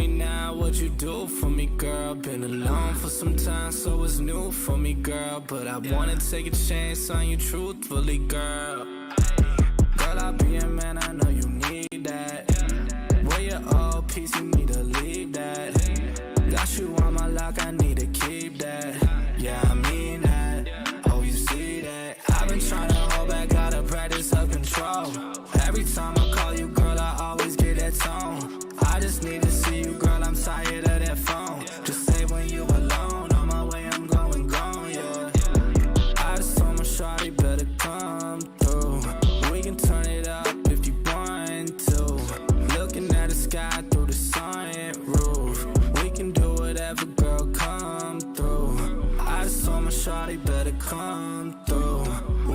me now what you do for me, girl. Been alone for some time, so it's new for me, girl. But I wanna take a chance on you truthfully, girl. Girl, I'll be a man, I know you need that. Where your old piece, you need to leave that. Got you on my lock, I need to keep that. Yeah, I mean that. Oh, you see that? I've been trying to hold back, gotta practice self-control. Every time I call you, girl, I always get that tone. I just need to see you, girl, I'm tired of that phone. Just say when you alone, on my way, I'm going gone, yeah. I just told my shawty better come through. We can turn it up if you want to. Looking at the sky through the sunroof. We can do whatever, girl, come through. I just told my shawty better come through.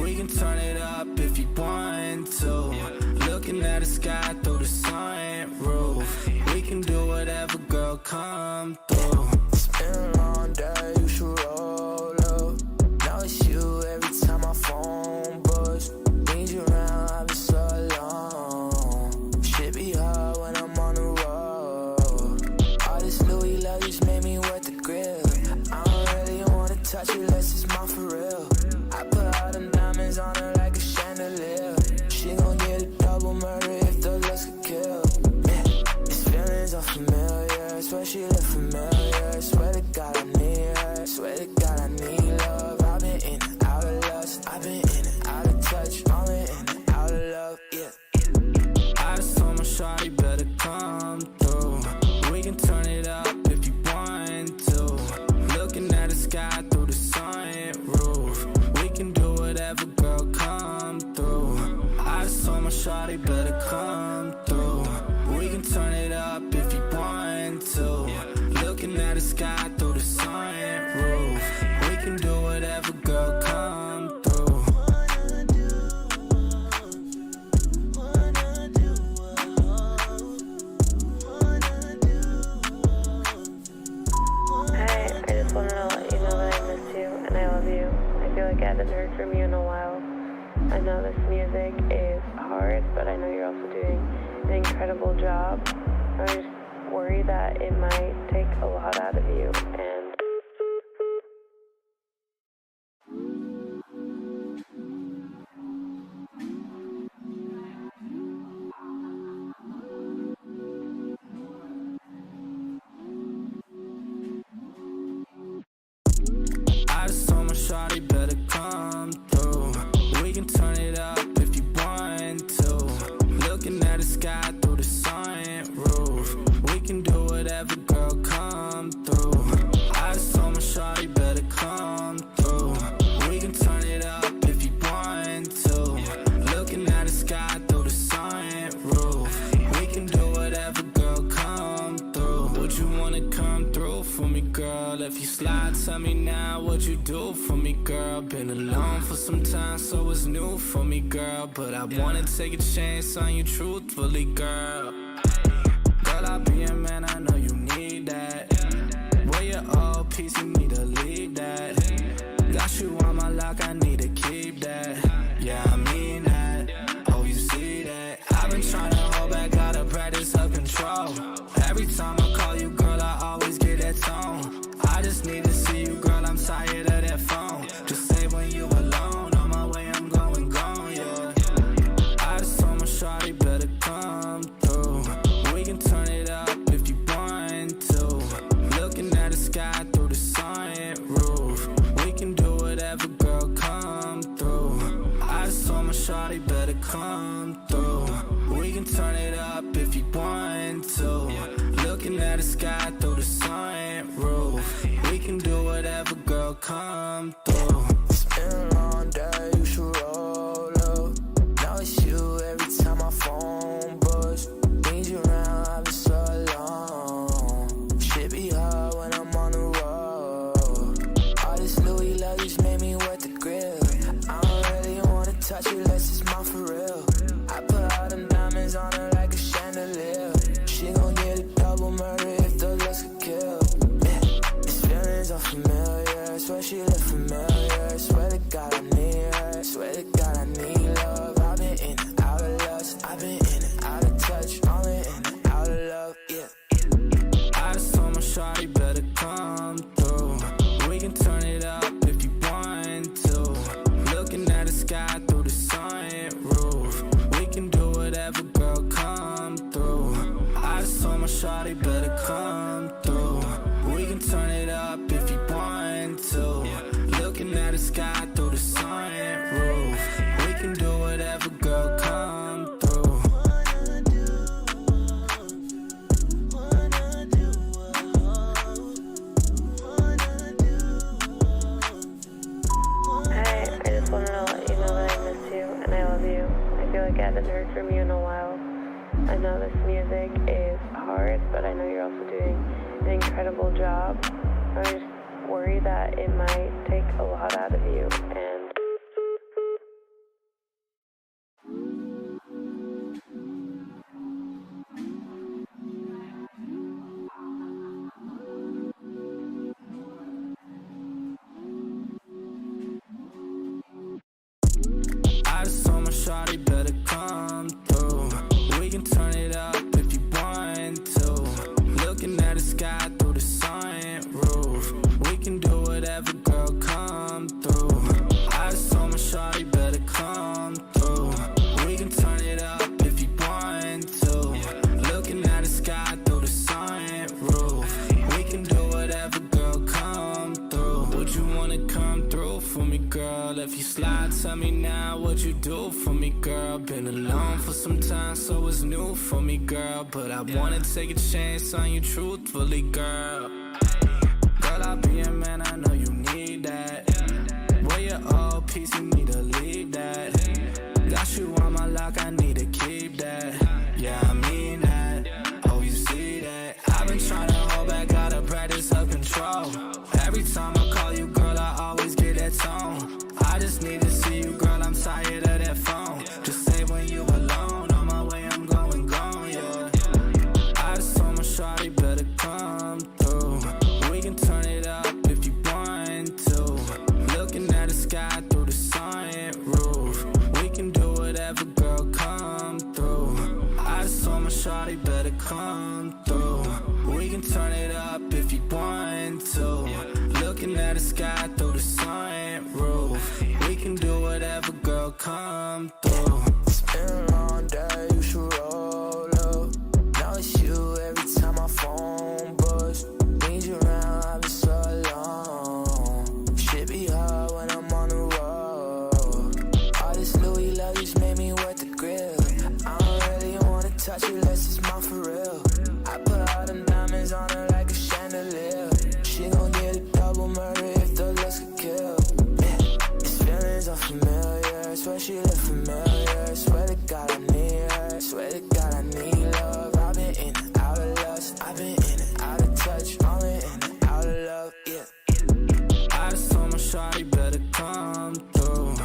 We can turn it up if you want to. Looking at the sky through the sunroof. We can do whatever, girl, come through. It's been a long day, you should roll up. Now it's you every time my phone buzz. Need you around, I've been so alone. Shit be hard when I'm on the road. All this Louis luggage made me wet the grill. I don't really wanna touch it unless it's mine for real. I put all them diamonds on her like a chandelier. She gon' get a double murder if the looks could kill. Yeah, these feelings are familiar. Swear she look familiar. Swear to God I need her. Swear to God I need love. I've been in and out of lust. I've been in and out of touch. Only in and out of love. Yeah. I just told my shawty better come through. We can turn it up if you want to. Looking at the sky through the sunroof. We can do whatever, girl, come through. I just told my shawty better come through. We can turn it up if you want to. Looking at the sky through the sunroof. We can do whatever, girl, come through. Hi, I just wanted to let you know that I miss you and I love you. I feel like I haven't heard from you in a while. I know this music is hard, but I know you're also doing an incredible job. I'm just worried that it might take a lot out of you, and I just told my shawty better come through. We can turn it up if you want to. Looking at the sky through the sunroof. We can do whatever, girl, come through. I just told my shawty better come through. We can turn it up if you want to. Looking at the sky through the sunroof. We can do whatever, girl, come through. Would you wanna come through for me, girl? If you slide, tell me now what you do for me, girl. Been alone for some time, so it's new for me, girl. But I wanna take a chance on you truthfully, girl. Girl, I'll be a man, I know you need that. Where your old piece, you need to leave that. Got you on my lock, I need to keep that. Yeah, I mean that. Oh, you see that? I've been trying to hold back, gotta practice self-control. Every time I call you, girl, I always get that tone. I just need to see you, girl, I'm tired of that phone. Just say when you alone, on my way, I'm going gone, yeah. I just told my shawty better come through. We can turn it up if you want to. Looking at the sky through the sunroof. We can do whatever, girl, come through. I just told my shawty better come through. We can turn it up if you want to. Looking at the sky through the sunroof. We can do whatever, girl, come through. It's been a long day, you should roll up. Now it's you every time my phone buzz. Need you around, I've been so alone. Shit be hard when I'm on the road. All this Louis luggage made me wet the grill. I don't really wanna touch it unless it's mine for real. I put all them diamonds on her like a chandelier. She gon' get a double murder if the looks could kill. Yeah, these feelings are familiar. Swear she look familiar. sky through the sunroof. We can do whatever, girl, come through. Hi, I just wanted to let you know that I miss you and I love you. I feel like I haven't heard from you in a while. I know this music is hard, but I know you're also doing an incredible job. I just worry that it might take a lot out of you, and I just told my shawty better come through. We can turn it up if you want to. Looking at the sky through the sunroof. We can do whatever, girl, come through. I just told my shawty better come through. We can turn it up if you want to. Looking at the sky through the sunroof. We can do whatever, girl, come through. Would you wanna come through for me, girl? If you slide, tell me now what you do for me, girl. Been alone for some time, so it's new for me, girl. But I wanna take a chance on you truthfully, girl. Girl, I'll be a man, I know you need that. Where your old piece, you need to leave that. Got you on my lock, I need to keep that. Yeah, I mean that. Oh, you see that? I've been trying to hold back, gotta practice self-control. Every time I call you, girl, I always get that tone. I just need to see you, girl, I'm tired of that phone. Just say when you alone, on my way, I'm going, yeah. I just told my shawty better come through. We can turn it up if you want to. Looking at the sky through the sunroof. We can do whatever, girl, come through. I just told my shawty better come through. We can turn it up if you want to. Looking at the sky through the sunroof. We can do whatever, girl, come through. It's been a long day, you should roll up. Now it's you every time my phone buzz. Need you around, I've been so alone. Shit be hard when I'm on the road. All this Louis love just made me wet the grill. I don't really wanna touch you unless it's mine for real. I put all them diamonds on her like a chandelier. She gon' get a double murder if the looks could kill. These feelings are familiar, swear she look familiar. Swear to God I need her, swear to God I need love. I've been in and out of lust, I've been in and out of touch, falling in and out of love, yeah. I just told my shawty better come through.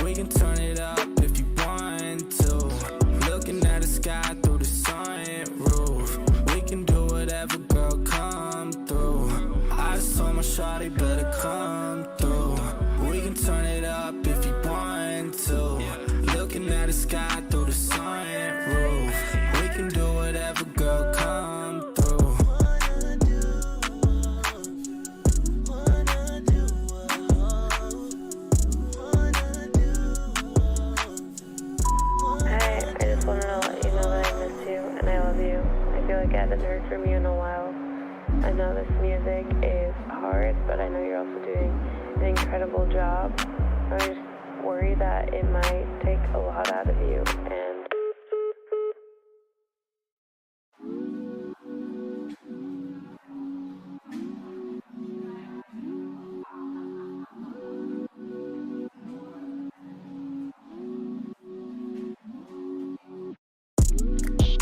We can turn it up if you want to. Looking at the sky through the sunroof. We can do whatever, girl, come through. I just told my shawty better come through. We can turn it up if you want to. Looking at the sky through the sunroof. We can do whatever, girl, come through. Hi, I just wanted to let you know that I miss you and I love you. I feel like I haven't heard from you in a while. I know this music is hard, but I know you're also doing an incredible job. I just worry that it might take a lot out of you, and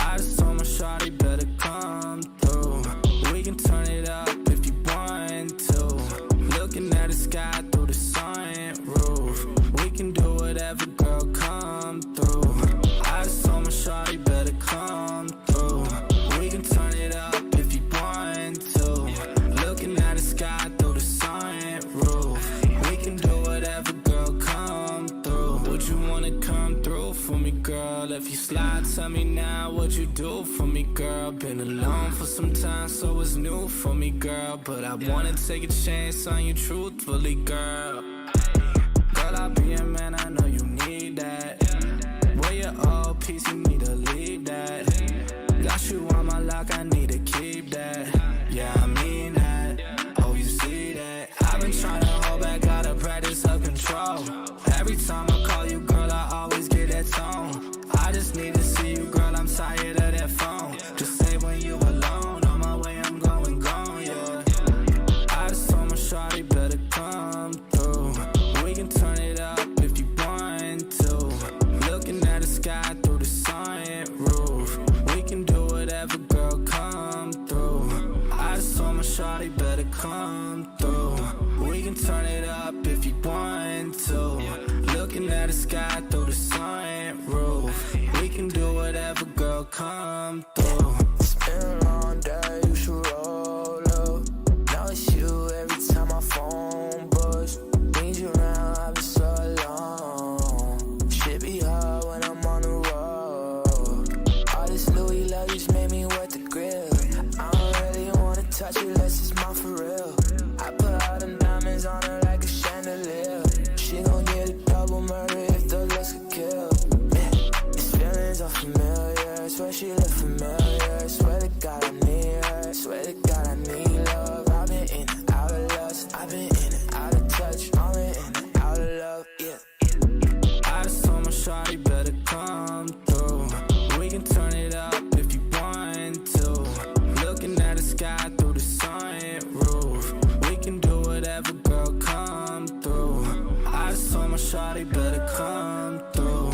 I just told my shawty better come through. We can turn it up if you want to. Looking at the sky through the sunroof. We can do whatever, girl, come through. I just told my shawty better come through. We can turn it up if you want to. Looking at the sky through the sunroof. We can do whatever, girl, come through. Would you wanna come through for me, girl? If you slide, tell me now what you do for me, girl. Been alone for some time, so it's new for me, girl. But I wanna take a chance on you truthfully, girl. Girl, I'll be a man, I know you need that. Where your old piece, you need to leave that. Got you on my lock, I need to keep that. Yeah, I mean that. Oh, you see that? I've been trying to hold back, gotta practice self-control. shawty, better come through. We can turn it up if you want to. Looking at the sky through the sunroof. We can do whatever, girl, come through. It's been a long day, you should roll up. Now it's you every time my phone buzz. Need you around, I've been so alone. Shit be hard when I'm on the road. All this Louis luggage made me wet the grill. I don't really wanna touch it unless it's mine for real. I put all the diamonds on her like a chandelier. She gon' get a double murder if the looks could kill. Yeah, these feelings are familiar. Swear she look familiar. Swear to God I need her. Swear to God I need love. I've been in and out of lust. I've been in and out of touch. I'm in and out of love. Yeah. I just told my shawty, better come through. We can turn it up if you want to. Looking at the sky through the sunroof. We can do whatever, girl, come through. I just told my shawty, better come through.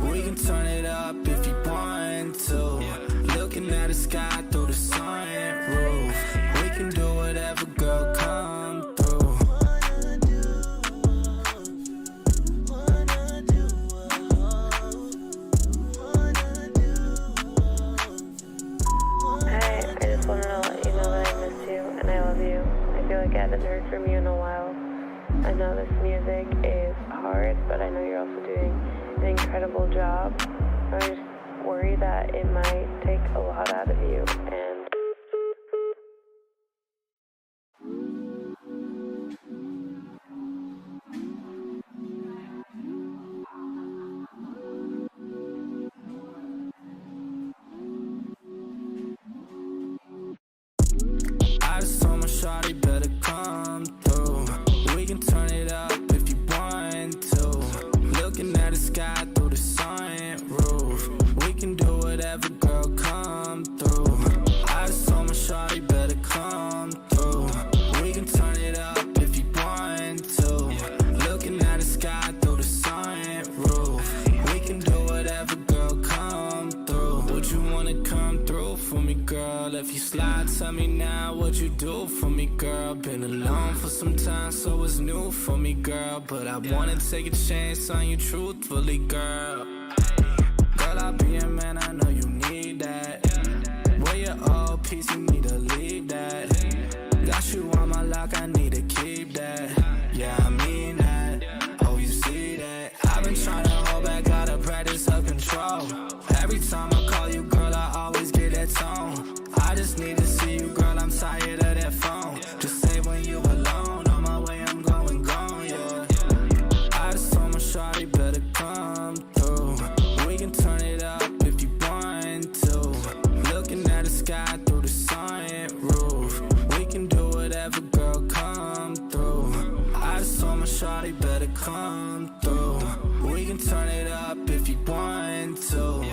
We can turn it up if you want to. Looking at the sky through the sunroof. We can do whatever, girl, come through. Hi, I just wanted to let you know that I miss you and I love you. I feel like I haven't heard from you in a while. I know this music is hard, but I know you're also doing an incredible job. I just worry that it might take a lot out of you, and I just told my shawty, better come through. We can turn it up if you want to. Looking at the sky through the sunroof. We can do whatever, girl, come through. I just told my shawty, better come through. We can turn it up if you want to. Looking at the sky through the sunroof. We can do whatever, girl, come through. Would you wanna come through for me, girl? If you slide, tell me now what you do for me, girl. Been alone for some time, so it's new for me, girl. But I wanna take a chance on you truthfully, girl. Girl, I'll be a man, I know you need that. Where your old piece, you need to leave that. Got you on my lock, I need to keep that. Yeah, I mean that. Oh, you see that? I've been trying to hold back, gotta practice self-control. Every time I call you, girl, I always get that tone. I just need to see you, girl, I'm tired of that phone. Just say when you alone, on my way, I'm going gone, yeah. I just told my shawty, better come through. We can turn it up if you want to. Looking at the sky through the sunroof. We can do whatever, girl, come through. I just told my shawty, better come through. We can turn it up if you want to.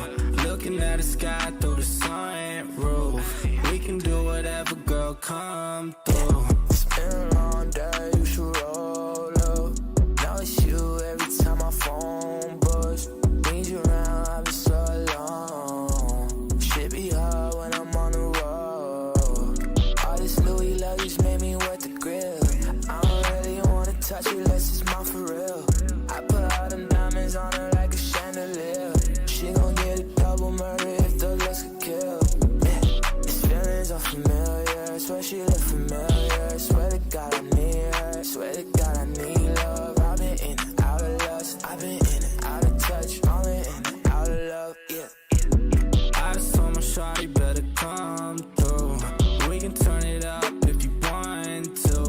Looking at the sky through the sunroof. We can do whatever, girl, come through. It's been a long day, you should roll up. Now it's you every time my phone buzz. Need you around, I've been so alone. Shit be hard when I'm on the road. All this Louis luggage made me wet the grill. I don't really wanna touch it unless it's mine for real. I put all them diamonds on her like a chandelier. She gon' get a double murder if the looks could kill. Yeah, these feelings are familiar. Swear she look familiar. Swear to God I need her. Swear to God I need love. I've been in and out of lust. I've been in and out of touch. I'm in and out of love. Yeah. I just told my shawty, better come through. We can turn it up if you want to.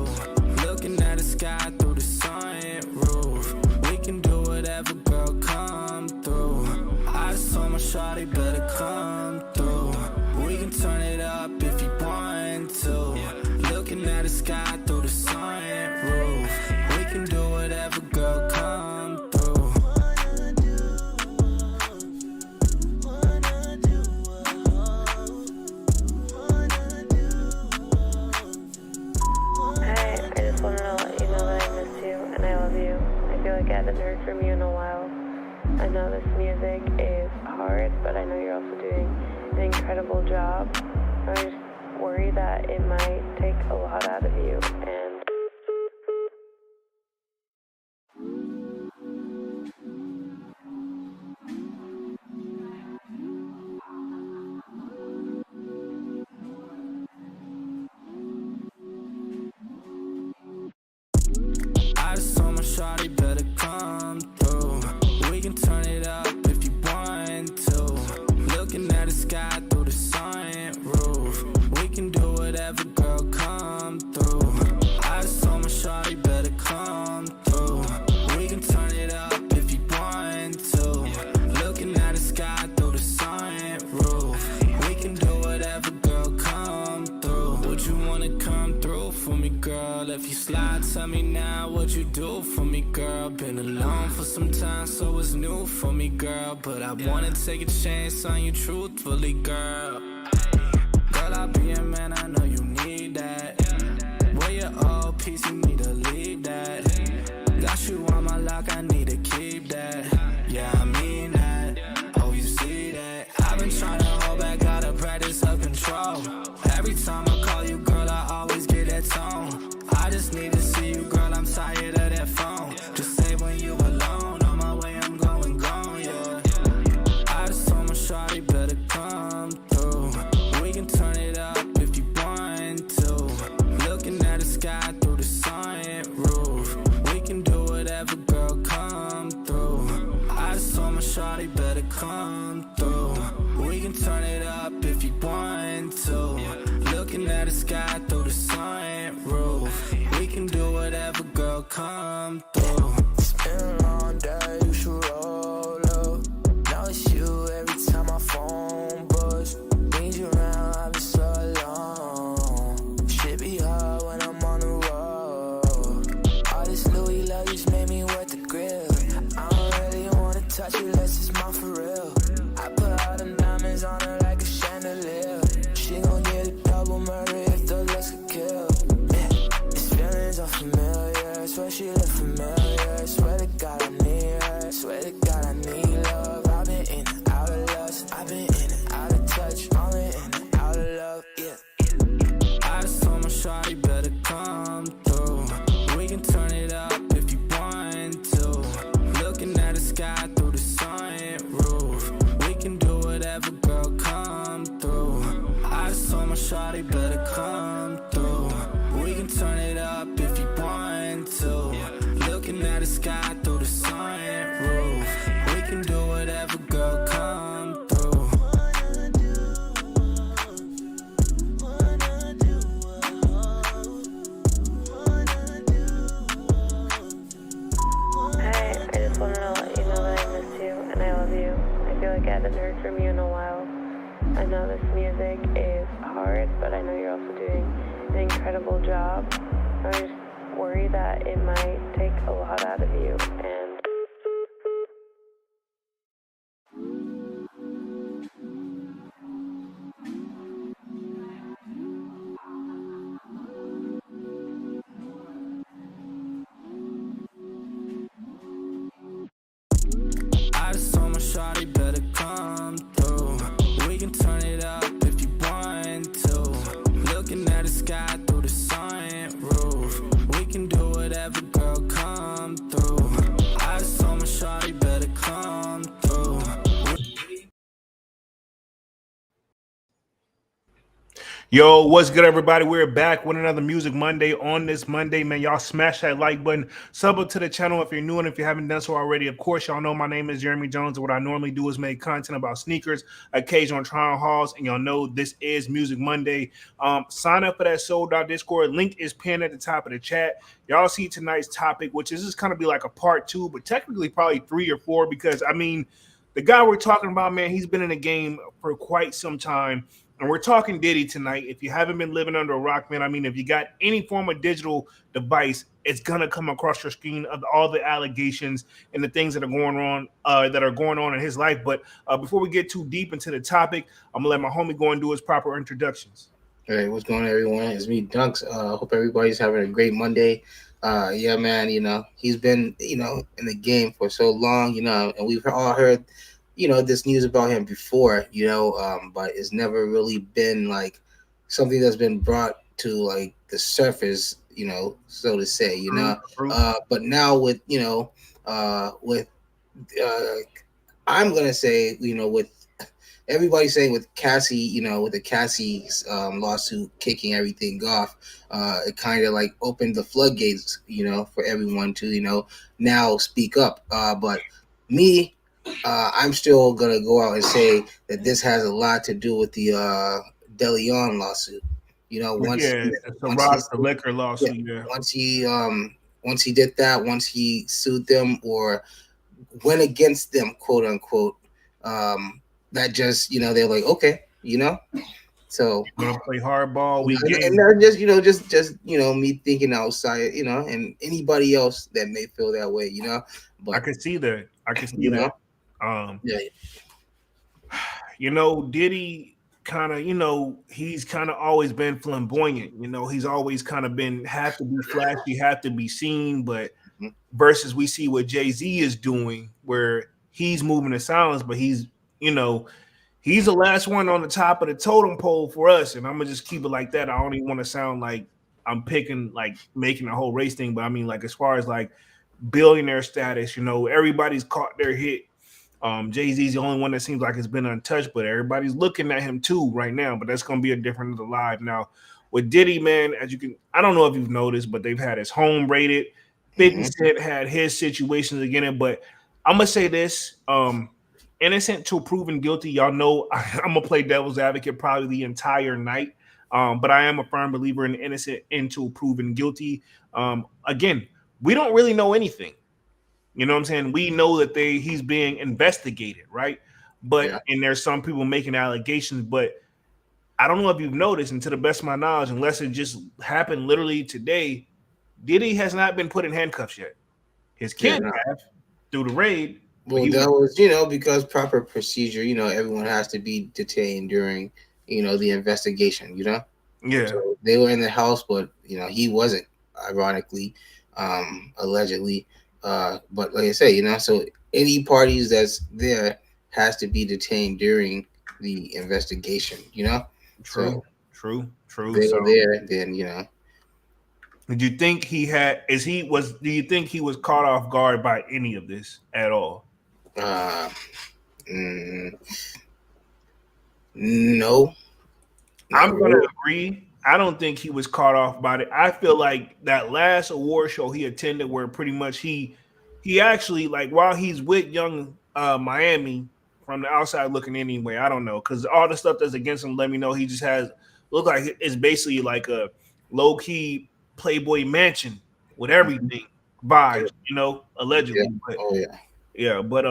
Looking at the sky through the sunroof. We can do whatever, girl, come through. I just told my shawty, better come through. We can turn it up if you want to. Looking at the sky through the sunroof. We can do whatever, girl, come through. Hi, I just wanted to let you know that I miss you and I love you. I feel like I haven't heard from you in a while. I know this music is hard, but I know you're also doing an incredible job. I just worry that it might take a lot come through for me, girl. If you slide, tell me now what you do for me, girl. Been alone for some time, so it's new for me, girl. But I wanna take a chance on you truthfully, girl. Girl, I'll be a man, I know you need that. Where your old piece, you need to leave that. Got you on my lock, I need to keep that. Yeah, I mean that. Oh, you see that? I've been trying to hold back, gotta practice self-control. Every time I call you, girl, I always get that tone. I just need to see you, girl, I'm tired of that phone. Just say when you alone, on my way, I'm going gone, yeah. I just told my shawty better come through. We can turn it up if you want to. Looking at the sky through the sunroof. We can do whatever, girl, come through. I just told my shawty better come through. We can turn it up if you want to. Looking at the sky through the sunroof. We can do whatever, girl, come through. It's been a long day, you should roll up. Now it's you every time my phone buzz. Need you around, I've been so alone. Shit be hard when I'm on the road. All this Louis luggage made me wet the grill. I don't really wanna touch you unless it's mine for real. I put all them diamonds on her like a chandelier. She gon' get a double murder if the looks could kill. These feelings are familiar, swear she look familiar. Swear to God I need her, swear to God I need love. I've been in and out of lust, I've been in and out of touch, all in and out of love, yeah. I just told my shawty better come through. We can turn it up if you want to. Looking at the sky through the sunroof. We can do whatever, girl, come through. I just told my shawty better come through. We can turn it up if you want to. Looking at the sky through the sunroof. We can do whatever, girl, come through. Hi, I just wanted to let you know that I miss you and I love you. I feel like I haven't heard from you in a while. I know this music is hard, but I know you're also doing an incredible job. I just worry that it might take a lot out of you, and I just told my shawty better come through. We can turn it up if you want to. Looking at the sky through the sunroof. We can do whatever, girl, come through. I just told my shawty better come through. Yo, what's good, everybody? We're back with another Music Monday. On this Monday, man, y'all smash that like button. Sub up to the channel if you're new, and if you haven't done so already, of course, y'all know my name is Jeremy Jones. What I normally do is make content about sneakers, occasional try-on hauls, and y'all know this is Music Monday. Sign up for that sold out Discord. Link is pinned at the top of the chat. Y'all see tonight's topic, which is just kind of be like a part 2, but technically probably 3 or 4, because I mean, the guy we're talking about, man, he's been in the game for quite some time. And we're talking Diddy tonight. If you haven't been living under a rock, man, I mean, if you got any form of digital device, it's gonna come across your screen of all the allegations and the things that are going on in his life. But before we get too deep into the topic, I'm gonna let my homie go and do his proper introductions. All right, what's going on, everyone? It's me, Dunks. Hope everybody's having a great Monday. Yeah, man, he's been, in the game for so long, and we've all heard, this news about him before, but it's never really been like something that's been brought to like the surface, so to say, but now with, with, I'm going to say, with everybody saying with Cassie, with the Cassie's lawsuit kicking everything off, it kind of like opened the floodgates, for everyone to, now speak up. But me, I'm still going to go out and say that this has a lot to do with the DeLeon lawsuit. The liquor lawsuit. Yeah. Once he did that, once he sued them or went against them, quote unquote, that just, they're like, okay, So We're gonna play hardball. We and game. that's just me thinking outside, and anybody else that may feel that way, I but can see that. I can see you that. know, Um, yeah, Diddy kind of, he's kind of always been flamboyant. He's always kind of been have to be flashy, have to be seen, but mhm, versus we see what Jay-Z is doing, where he's moving in silence, but you know, he's the last one on the top of the totem pole for us. And I'm gonna just keep it like that. I don't even want to sound like I'm picking like making a whole race thing, but I mean like as far as like billionaire status, everybody's caught their hit. Jay-Z's the only one that seems like it's been untouched, but everybody's looking at him too right now. But that's gonna be a different live now. With Diddy, man, as you can, I don't know if you've noticed, but they've had his home rated. 50 mhm, Cent had his situations again, but I'm gonna say this: innocent till proven guilty. Y'all know I'm gonna play devil's advocate probably the entire night, but I am a firm believer in innocent until proven guilty. Again, we don't really know anything. You know what I'm saying? We know that he's being investigated, right? yeah, And there's some people making allegations, but I don't know if you've noticed, and to the best of my knowledge, unless it just happened literally today, Diddy has not been put in handcuffs yet. His yeah, kids no. have through the raid, but Well, that was, because proper procedure, everyone has to be detained during, the investigation, yeah, So they were in the house, but he wasn't, ironically, allegedly. But like I say, so any parties that's there has to be detained during the investigation. true, So true, if true. they So, were there, then did you think he had? Do you think he was caught off guard by any of this at all? uh, mm, no, not I'm gonna really. agree. I don't think he was caught off by it. I feel like that last award show he attended, where pretty much he actually like while he's with young Miami from the outside looking in anyway. I don't know because all the stuff that's against him let me know he just has look like it's basically like a low key Playboy mansion with Mhm. everything vibes, Oh, yeah. allegedly. But Oh yeah. yeah, but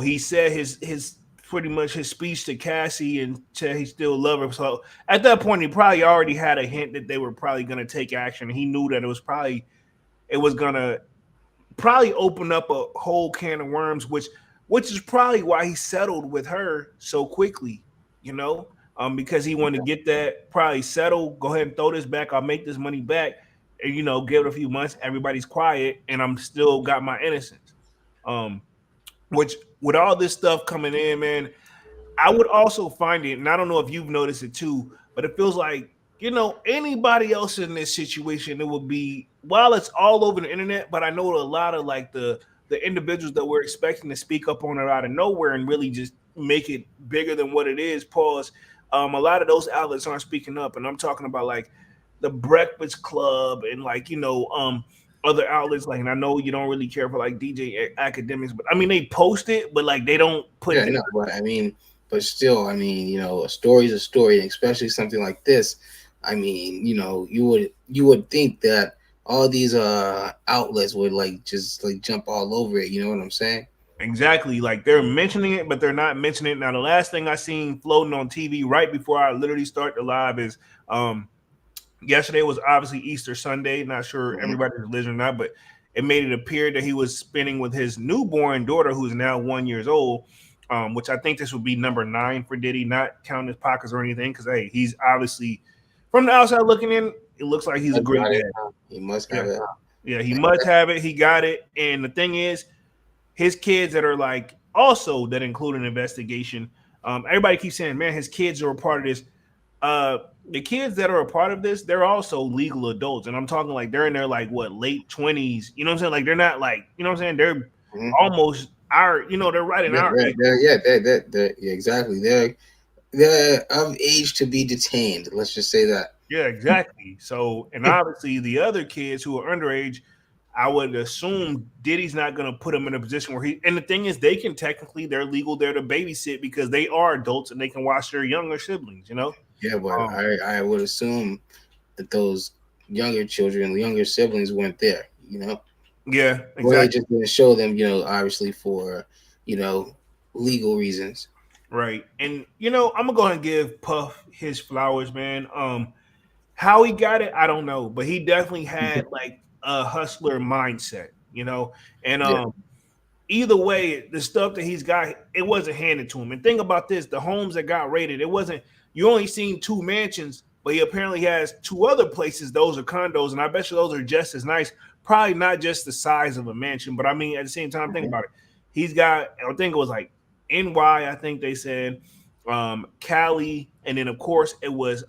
he said his pretty much his speech to Cassie and said he still love her. So at that point, he probably already had a hint that they were probably going to take action. He knew that it was gonna probably open up a whole can of worms, which is probably why he settled with her so quickly. You know, because he wanted to get that probably settle. Go ahead and throw this back. I'll make this money back, and give it a few months. Everybody's quiet, and I'm still got my innocence. Um, which with all this stuff coming in, man, I would also find it, and I don't know if you've noticed it too, but it feels like, anybody else in this situation, it would be while it's all over the internet, but I know a lot of like the individuals that we're expecting to speak up on it out of nowhere and really just make it bigger than what it is. Pause. A lot of those outlets aren't speaking up, and I'm talking about like the Breakfast Club and like other outlets like, and I know you don't really care for like DJ academics, but I mean they post it, but like they don't put Yeah, their no, but I mean, but still, I mean, a story's a story, and especially something like this. I mean, you would think that all these outlets would like just like jump all over it. You know what I'm saying? exactly like they're mentioning it, but they're not mentioning it. Now, the last thing I seen floating on TV right before I literally start the live is yesterday was obviously Easter Sunday. Not sure Mhm. everybody's religion or not, but it made it appear that he was spending with his newborn daughter, who's now 1 year old. Which I think this would be number 9 for Diddy, not counting his pockets or anything, because hey, he's obviously from the outside looking in, it looks like he's a Must great got it, dad. huh? He must Yeah, have it. Huh? yeah, he must have it. He got it. And the thing is, his kids that are like also that include an investigation. Everybody keeps saying, man, his kids are a part of this. The kids that are a part of this, they're also legal adults, and I'm talking like they're in their like what late 20s. You know what I'm saying? Like they're not like what I'm saying. They're Mhm. almost our they're right in our age. Yeah, yeah, exactly. They're of age to be detained. Let's just say that. Yeah, exactly. So, and obviously the other kids who are underage, I would assume Diddy's not going to put them in a position where he. And the thing is, they're legal there to babysit because they are adults and they can watch their younger siblings. Yeah, but Um, I would assume that those younger children, younger siblings weren't there. yeah, Or they exactly. just didn't show them. Obviously for you know legal reasons. right. And I'm gonna go ahead and give Puff his flowers, man. How he got it, I don't know, but he definitely had like a hustler mindset, and Yeah. either way, the stuff that he's got, it wasn't handed to him. And think about this: the homes that got raided, it wasn't. You only seen two mansions, but he apparently has two other places. Those are condos, and I bet you those are just as nice. Probably not just the size of a mansion, but I mean, at the same time, think about it. He's got, I think it was like NY. I think they said Cali, and then of course it was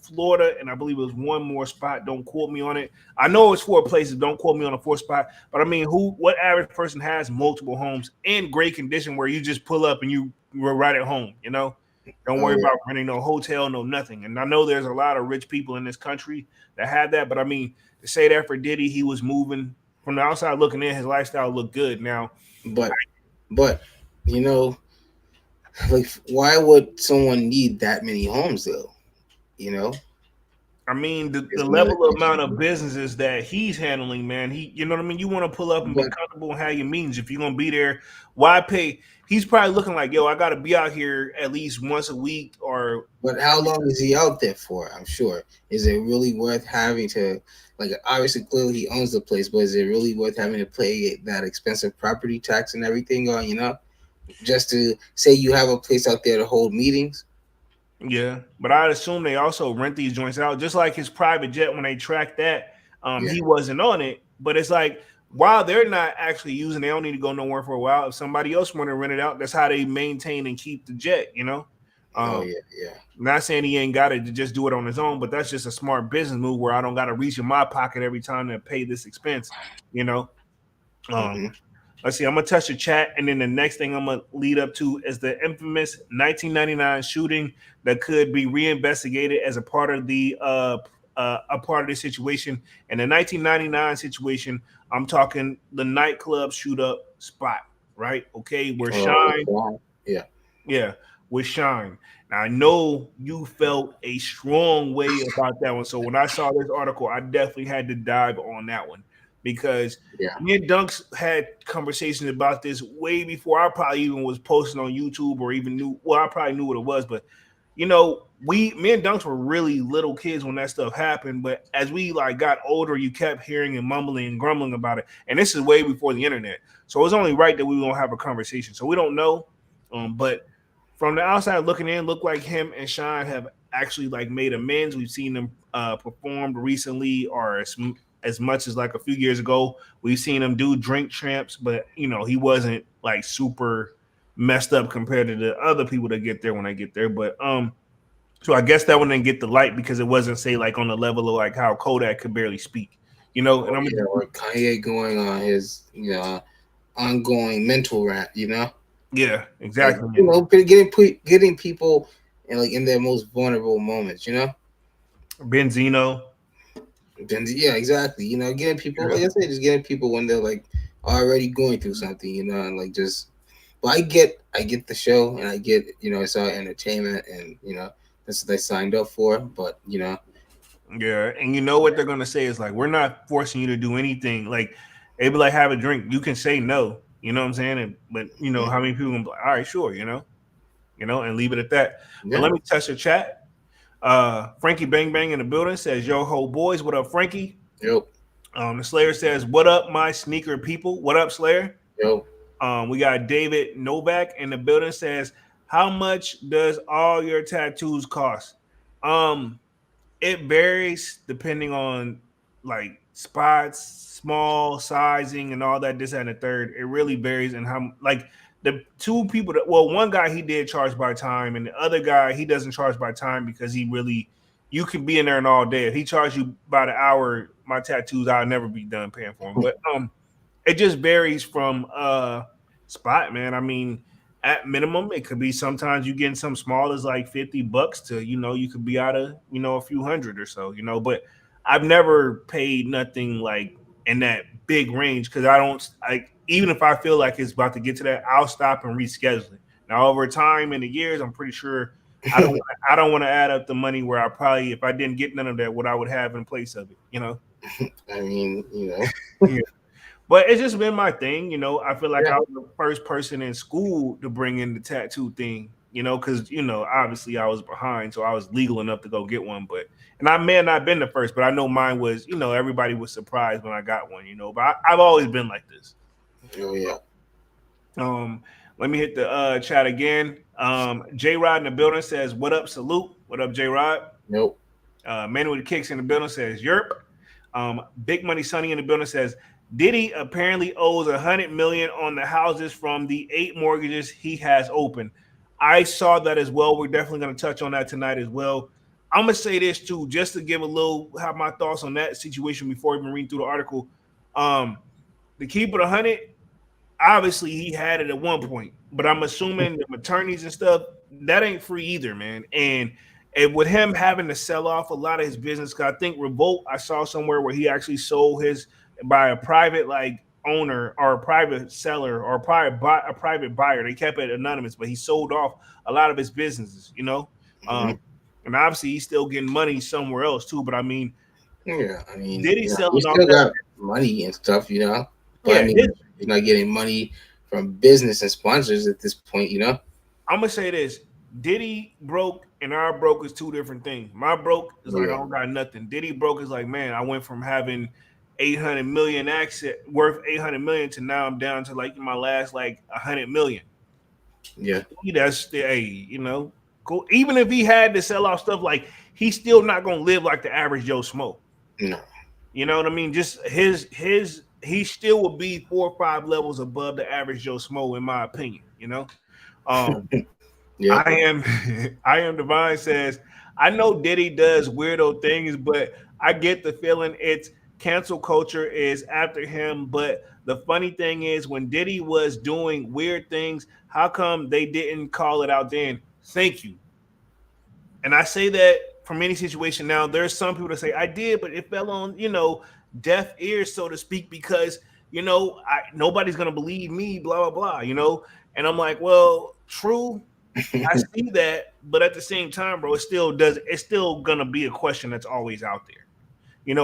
Florida, and I believe it was one more spot. Don't quote me on it. I know it's four places. Don't quote me on the fourth spot. But I mean, what average person has multiple homes in great condition where you just pull up and you're right at home? Don't Oh worry yeah. about renting no hotel, no nothing. And I know there's a lot of rich people in this country that have that. But I mean, to say that for Diddy, he was moving from the outside looking in. His lifestyle looked good. Now, But but you know, like why would someone need that many homes though? You know, I mean, the is another level of amount of question. businesses that he's handling, man. You know what I mean. You want to pull up and be But comfortable and have your meetings. If you're gonna be there, why pay? He's probably looking like, yo, I got to be out here at least once a week, or but how long is he out there for? I'm sure. Is it really worth having to like obviously clearly he owns the place, but is it really worth having to pay that expensive property tax and everything on, just to say you have a place out there to hold meetings? yeah. But I'd assume they also rent these joints out, just like his private jet. When they tracked that, Yeah. he wasn't on it. But it's like while they're not actually using, they don't need to go nowhere for a while. If somebody else want to rent it out, that's how they maintain and keep the jet. Oh Um, yeah, yeah. Not saying he ain't got it to just do it on his own, but that's just a smart business move where I don't got to reach in my pocket every time to pay this expense. You know. Um, Hmm. let's see. I'm gonna touch the chat, and then the next thing I'm gonna lead up to is the infamous 1999 shooting that could be reinvestigated as a part of a part of the situation. And the 1999 situation, I'm talking the nightclub shoot up spot, right? Okay, where Oh Shine, wow. Yeah. yeah, with Shine. Now I know you felt a strong way about that one. So when I saw this article, I definitely had to dive on that one because Yeah. me and Dunks had conversations about this way before I probably even was posting on YouTube or even knew. Well, I probably knew what it was, but me and Dunks were really little kids when that stuff happened. But as we like got older, you kept hearing and mumbling and grumbling about it. And this is way before the internet, so it's only right that we won't have a conversation. So we don't know, but from the outside looking in, look like him and Shine have actually like made amends. We've seen them performed recently, or as much as like a few years ago. We've seen him do Drink Champs, but he wasn't like super messed up compared to the other people that get there when they get there. But so I guess that one didn't get the light because it wasn't say like on the level of like how Kodak could barely speak, and Oh yeah. Or Kanye going on his ongoing mental rant. yeah, Like exactly. getting people in their most vulnerable moments. Benzino, Then yeah, exactly. Getting people, like I said, just getting people when they're like already going through something, and like just. But I get the show, and I get, it's all entertainment, and that's what they signed up for. But yeah, and you know what they're gonna say is like, we're not forcing you to do anything. Like, they be like, have a drink. You can say no. You know what I'm saying? But mhm, how many people gonna be like, all right, sure, and leave it at that. But yeah, let me touch the chat. Frankie Bang Bang in the building says, "Yo ho boys, what up, Frankie?" yo, The Slayer says, "What up, my sneaker people? What up, Slayer?" yo, We got David Novak in the building says, "How much does all your tattoos cost?" Um, it varies depending on like spots, small sizing, and all that. This and the third. It really varies in how like the two people that one guy he did charge by time, and the other guy he doesn't charge by time because he really you can be in there and all day. If he charged you by the hour, my tattoos I'll never be done paying for them. But it just varies from spot, man. I mean, at minimum, it could be sometimes you getting some small as like $50 to you could be out of a few hundred or so, but I've never paid nothing like in that big range because I don't like even if I feel like it's about to get to that, I'll stop and reschedule it. Now over time in the years, I'm pretty sure I don't want to add up the money where I probably if I didn't get none of that, what I would have in place of it. I mean, Yeah. But it's just been my thing. I feel like yeah, I was the first person in school to bring in the tattoo thing. because obviously I was behind, so I was legal enough to go get one. But and I may have not been the first, but I know mine was. Everybody was surprised when I got one. But I've always been like this. Oh yeah. Um, Let me hit the chat again. J Rod in the building says, "What up? Salute. What up, J Rod?" Nope. Man with the kicks in the building says, "Yerp." Big Money Sonny in the building says, Diddy apparently owes 100 million on the houses from the 8 mortgages he has open. I saw that as well. We're definitely going to touch on that tonight as well. I'm gonna say this too, just to give a little have my thoughts on that situation before even reading through the article. To keep it 100, obviously he had it at one point, but I'm assuming the attorneys and stuff that ain't free either, man. And with him having to sell off a lot of his business, cause I think Revolt, I saw somewhere where he actually sold his by a private like owner or a private seller or a private buyer. They kept it anonymous, but he sold off a lot of his businesses, Mm-hmm. and obviously he's still getting money somewhere else too. But I mean, Yeah, I mean, did he he selling off still that? got money and stuff, but I Yeah, mean, he's not getting money from business and sponsors at this point. I'm gonna say this: Diddy broke and our broke is two different things. My broke is like I Yeah. don't got nothing. Diddy broke is like, man, I went from having 800 million asset worth 800 million to now I'm down to like my last like 100 million. Yeah. That's the cool. Even if he had to sell off stuff, like he's still not gonna live like the average Joe Smo. No. You know what I mean? Just his he still will be 4 or 5 levels above the average Joe Smo, in my opinion. Um, Yeah. I am Divine says, I know Diddy does weirdo things, but I get the feeling it's cancel culture is after him. But the funny thing is when Diddy was doing weird things, how come they didn't call it out then? Thank you. And I say that from any situation. Now, there's some people that say I did, but it fell on, deaf ears, so to speak, because nobody's gonna believe me, blah blah blah. And I'm like, well, true, I see that, but at the same time, bro, it's still gonna be a question that's always out there.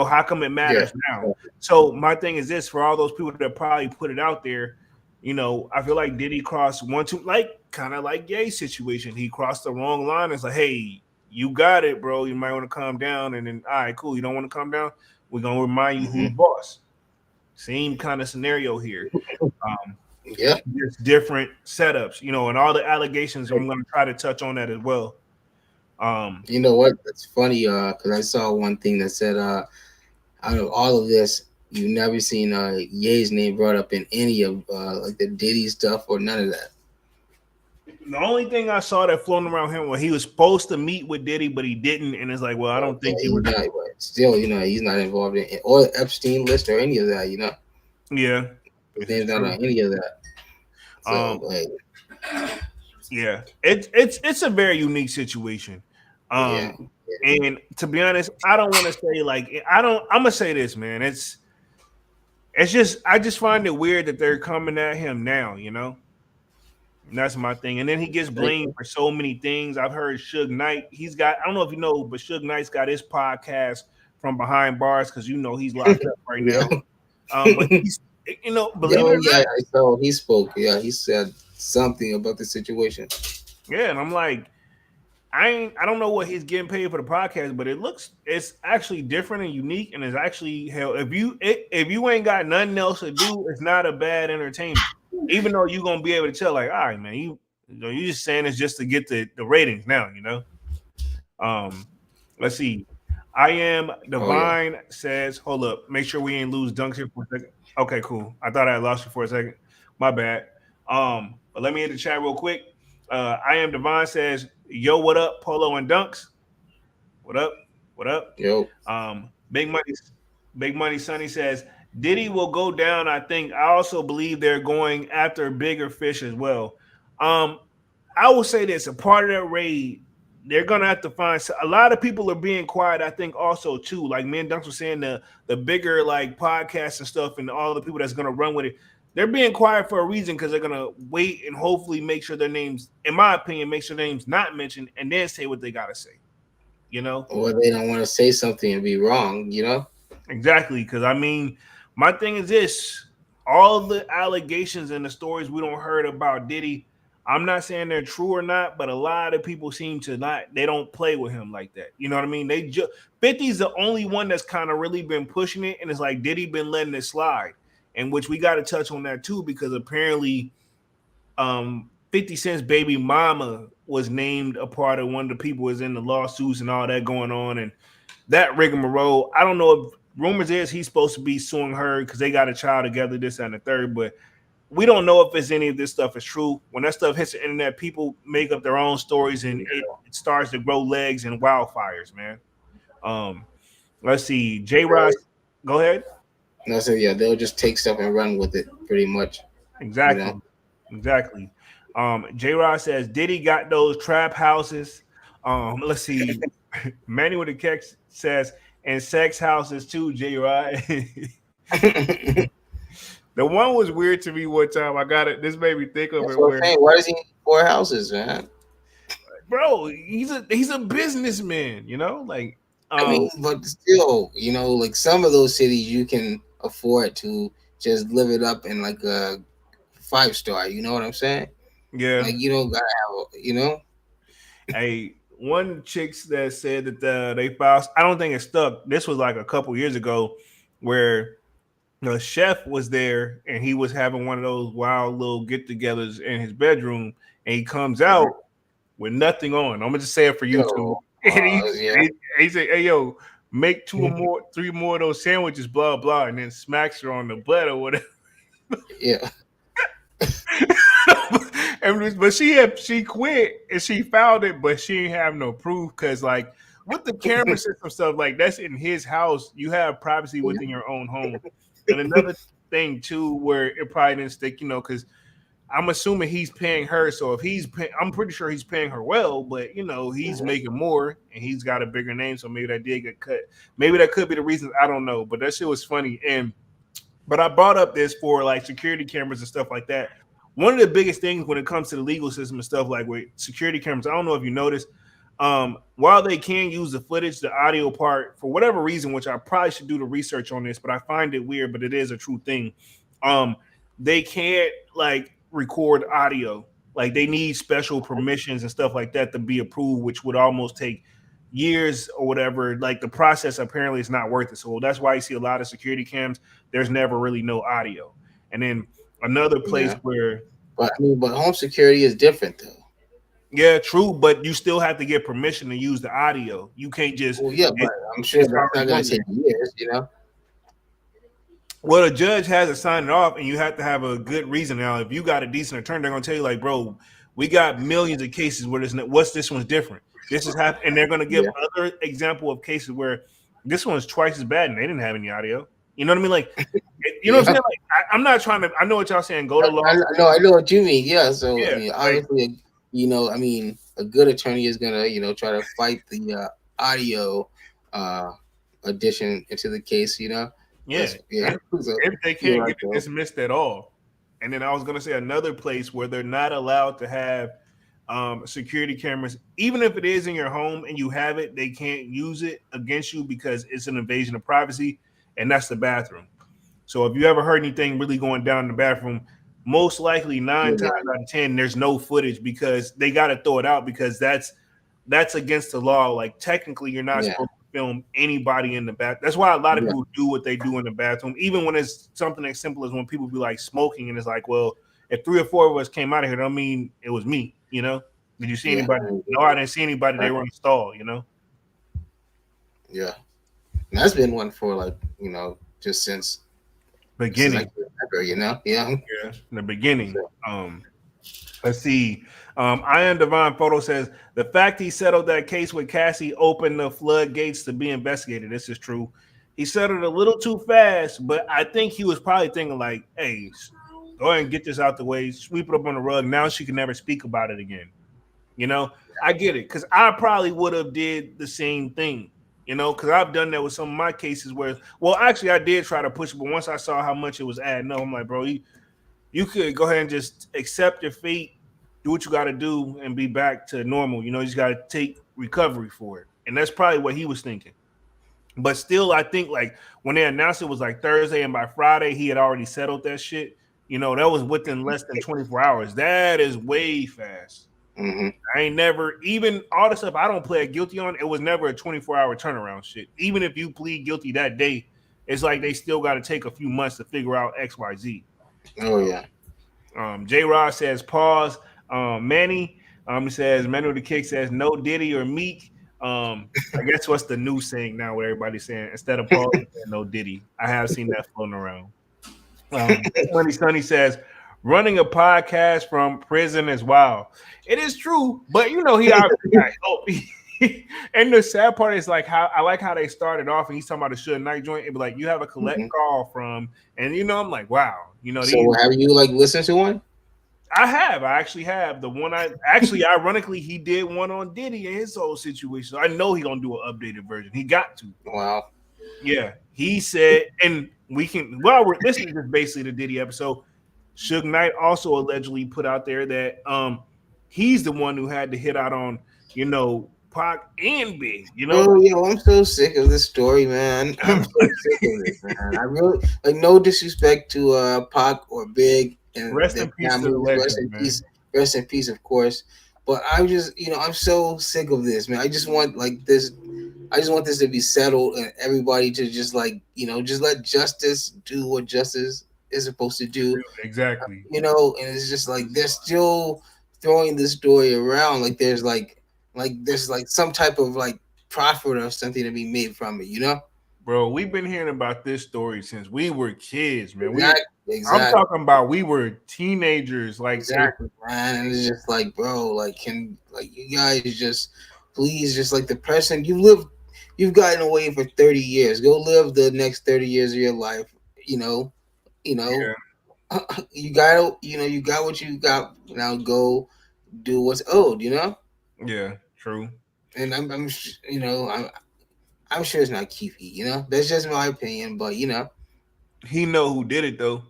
How come it Yeah. matters now? So my thing is this: for all those people that probably put it out there, I feel like Diddy crossed one, two, like kind of like Ye's situation. He crossed the wrong line. It's like, hey, you got it, bro. You might want to calm down. And then, all right, cool. You don't want to calm down. We're gonna remind you Mm-hmm. who's boss. Same kind of scenario here. Yeah. Just different setups, and all the allegations. I'm going to try to touch on that as well. You know what? That's funny, because I saw one thing that said, out of all of this, you've never seen Ye's name brought up in any of like the Diddy stuff or none of that. The only thing I saw that floating around him was he was supposed to meet with Diddy, but he didn't, and it's like, well, I don't think he He's was. not, but still, he's not involved in or Epstein list or any of that. Yeah, His name's not on any of that. So, like, yeah, it's a very unique situation. yeah. And to be honest, I don't want to say like I'm gonna say this, man. It's just I just find it weird that they're coming at him now. And that's my thing. And then he gets blamed for so many things. I've heard Suge Knight. I don't know if you know, but Suge Knight's got his podcast from behind bars because he's locked up right now. But he's believe it or not, I saw he spoke. Yeah, he said something about the situation. yeah, and I'm like, I don't know what he's getting paid for the podcast, but it's actually different and unique, and it's actually hell. If you ain't got nothing else to do, it's not a bad entertainment. Even though you're gonna be able to tell, like, all right, man, you just saying it's just to get the ratings now, Let's see. I am Divine says, hold up, make sure we ain't lose Dunks here for a second. Okay, cool. I thought I lost you for a second. My bad. But let me hit the chat real quick. I am Divine says, yo, what up, Polo and Dunks? What up? What up? Yo. Big Money Sonny says, Diddy will go down. I think I also believe they're going after bigger fish as well. I will say this: a part of that raid, they're gonna have to find a lot of people are being quiet. I think also too, like me and Dunks was saying, the bigger like podcasts and stuff, and all the people that's gonna run with it, they're being quiet for a reason because they're gonna wait and hopefully make sure their names, in my opinion, make sure their names not mentioned, and then say what they gotta say. Or they don't want to say something and be wrong. Exactly, because I mean, my thing is this: all the allegations and the stories we don't heard about Diddy, I'm not saying they're true or not, but a lot of people seem to not. They don't play with him like that. You know what I mean? 50's the only one that's kind of really been pushing it, and it's like Diddy been letting it slide, and which we got to touch on that too because apparently, 50 Cent's baby mama was named a part of one of the people was in the lawsuits and all that going on, and that rigmarole. I don't know if rumors is he's supposed to be suing her because they got a child together, this and the third, but we don't know if it's any of this stuff is true. When that stuff hits the internet, people make up their own stories and it starts to grow legs and wildfires, man. Um, let's see. J Ross, go ahead. And I said, yeah, they'll just take stuff and run with it, pretty much. You Exactly. know. Exactly. J Ross says Diddy got those trap houses. Let's see. Manny with the Kex says, and sex houses too, J Rod. The one was weird to me one time. I got it. This made me think of That's it what I'm where, saying. Why does he need 4 houses, man? bro, he's a businessman, you know? Like, I mean, but still, like some of those cities you can afford to just live it up in like a 5 star. You know what I'm saying? yeah. Like you don't gotta have. One chicks that said that they filed. I don't think it stuck. This was like a couple years ago, where the chef was there and he was having one of those wild little get-togethers in his bedroom, and he comes out with nothing on. I'm gonna just say it for YouTube. Yo, And yeah, he said, "Hey yo, make 2 or 3 more of those sandwiches, blah blah," and then smacks her on the butt or whatever. yeah, But she quit and she found it, but she didn't have no proof because like with the camera system stuff, like that's in his house. You have privacy within your own home. And another thing too, where it probably didn't stick, because I'm assuming he's paying her. So if I'm pretty sure he's paying her well, but he's making more and he's got a bigger name, so maybe that did get cut. Maybe that could be the reason. I don't know, but that shit was funny. But I brought up this for like security cameras and stuff like that. One of the biggest things when it comes to the legal system and stuff like with security cameras, I don't know if you noticed, while they can use the footage, the audio part, for whatever reason, which I probably should do the research on this, but I find it weird, but it is a true thing. They can't like record audio. Like they need special permissions and stuff like that to be approved, which would almost take years or whatever. Like the process apparently is not worth it. So that's why you see a lot of security cams. There's never really no audio. And then another place yeah. where, But home security is different though. yeah, true, but you still have to get permission to use the audio. You can't just. Well, yeah, but I'm sure that's not going to take years. Well, a judge has to sign it off, and you have to have a good reason. Now, if you got a decent attorney, they're going to tell you, like, bro, we got millions of cases where what's this one's different. This is happening, and they're going to give other example of cases where this one's twice as bad, and they didn't have any audio. You know what I mean? Like, you know what I'm saying? Like, I'm not trying to. I know what y'all saying. Go to law. I know what you mean. Yeah. So Yeah, I mean, obviously, a good attorney is gonna, try to fight the audio addition into the case. Yeah. Yeah. So, if they can't get it dismissed at all. And then I was going to say another place where they're not allowed to have security cameras, even if it is in your home and you have it, they can't use it against you because it's an invasion of privacy, and that's the bathroom. So if you ever heard anything really going down in the bathroom, most likely 9 times out of 10, there's no footage because they got to throw it out because that's against the law. Like technically, you're not supposed to film anybody in the bath. That's why a lot of people do what they do in the bathroom, even when it's something as simple as when people be like smoking, and it's like, well, if 3 or 4 of us came out of here, I don't mean it was me. Did you see anybody? No, I didn't see anybody. They were in the stall. Yeah, and that's been one for just since beginning. Yeah, in the beginning. Let's see. I Am Divine Photo says the fact he settled that case with Cassie opened the floodgates to be investigated. This is true. He settled a little too fast, but I think he was probably thinking like, hey, go ahead and get this out the way, sweep it up on the rug. Now she can never speak about it again. I get it, because I probably would have did the same thing, because I've done that with some of my cases where, well, actually I did try to push it, but once I saw how much it was adding up, I'm like, bro, you could go ahead and just accept your fate, do what you got to do, and be back to normal. You just got to take recovery for it. And that's probably what he was thinking. But still, I think like when they announced it was like Thursday, and by Friday he had already settled that shit. That was within less than 24 hours. That is way fast. Mm-hmm. I ain't never, even all the stuff I don't plead guilty on, it was never a 24-hour turnaround shit. Even if you plead guilty that day, it's like they still got to take a few months to figure out XYZ. Oh yeah. J Rod says pause. Manny says Manu the Kick says no Diddy or Meek. I guess what's the new saying now? What everybody's saying instead of pause, no Diddy. I have seen that floating around. Money Sonny says running a podcast from prison is wild. It is true, but he obviously got help. And the sad part is like how I like how they started off, and he's talking about the Suge Knight joint. It'd be like you have a collect call from, and I'm like, wow, So have you listened to one? I actually have the one. Ironically, he did one on Diddy and his whole situation. So I know he's gonna do an updated version. He got to. Wow. Yeah, he said, and we can. Well, this is just basically the Diddy episode. Suge Knight also allegedly put out there that he's the one who had to hit out on Pac and Big. Oh yeah, I'm so sick of this story, man. I'm so sick of this, man. I really no disrespect to Pac or Big and rest in peace to the legend, rest in peace, of course. But I'm just, I'm so sick of this, man. I just want this. I just want this to be settled and everybody to just just let justice do what justice is supposed to do. Exactly. And it's just like they're still throwing this story around like there's some type of profit or something to be made from it. Bro, we've been hearing about this story since we were kids, man. Exactly. I'm talking about we were teenagers, exactly, man. And it's just bro, can you guys just please just the person you've gotten away for 30 years. Go live the next 30 years of your life. Yeah. You got you got what you got. Now go do what's owed. Yeah, true. And I'm sure it's not Keefy. That's just my opinion. But he know who did it though.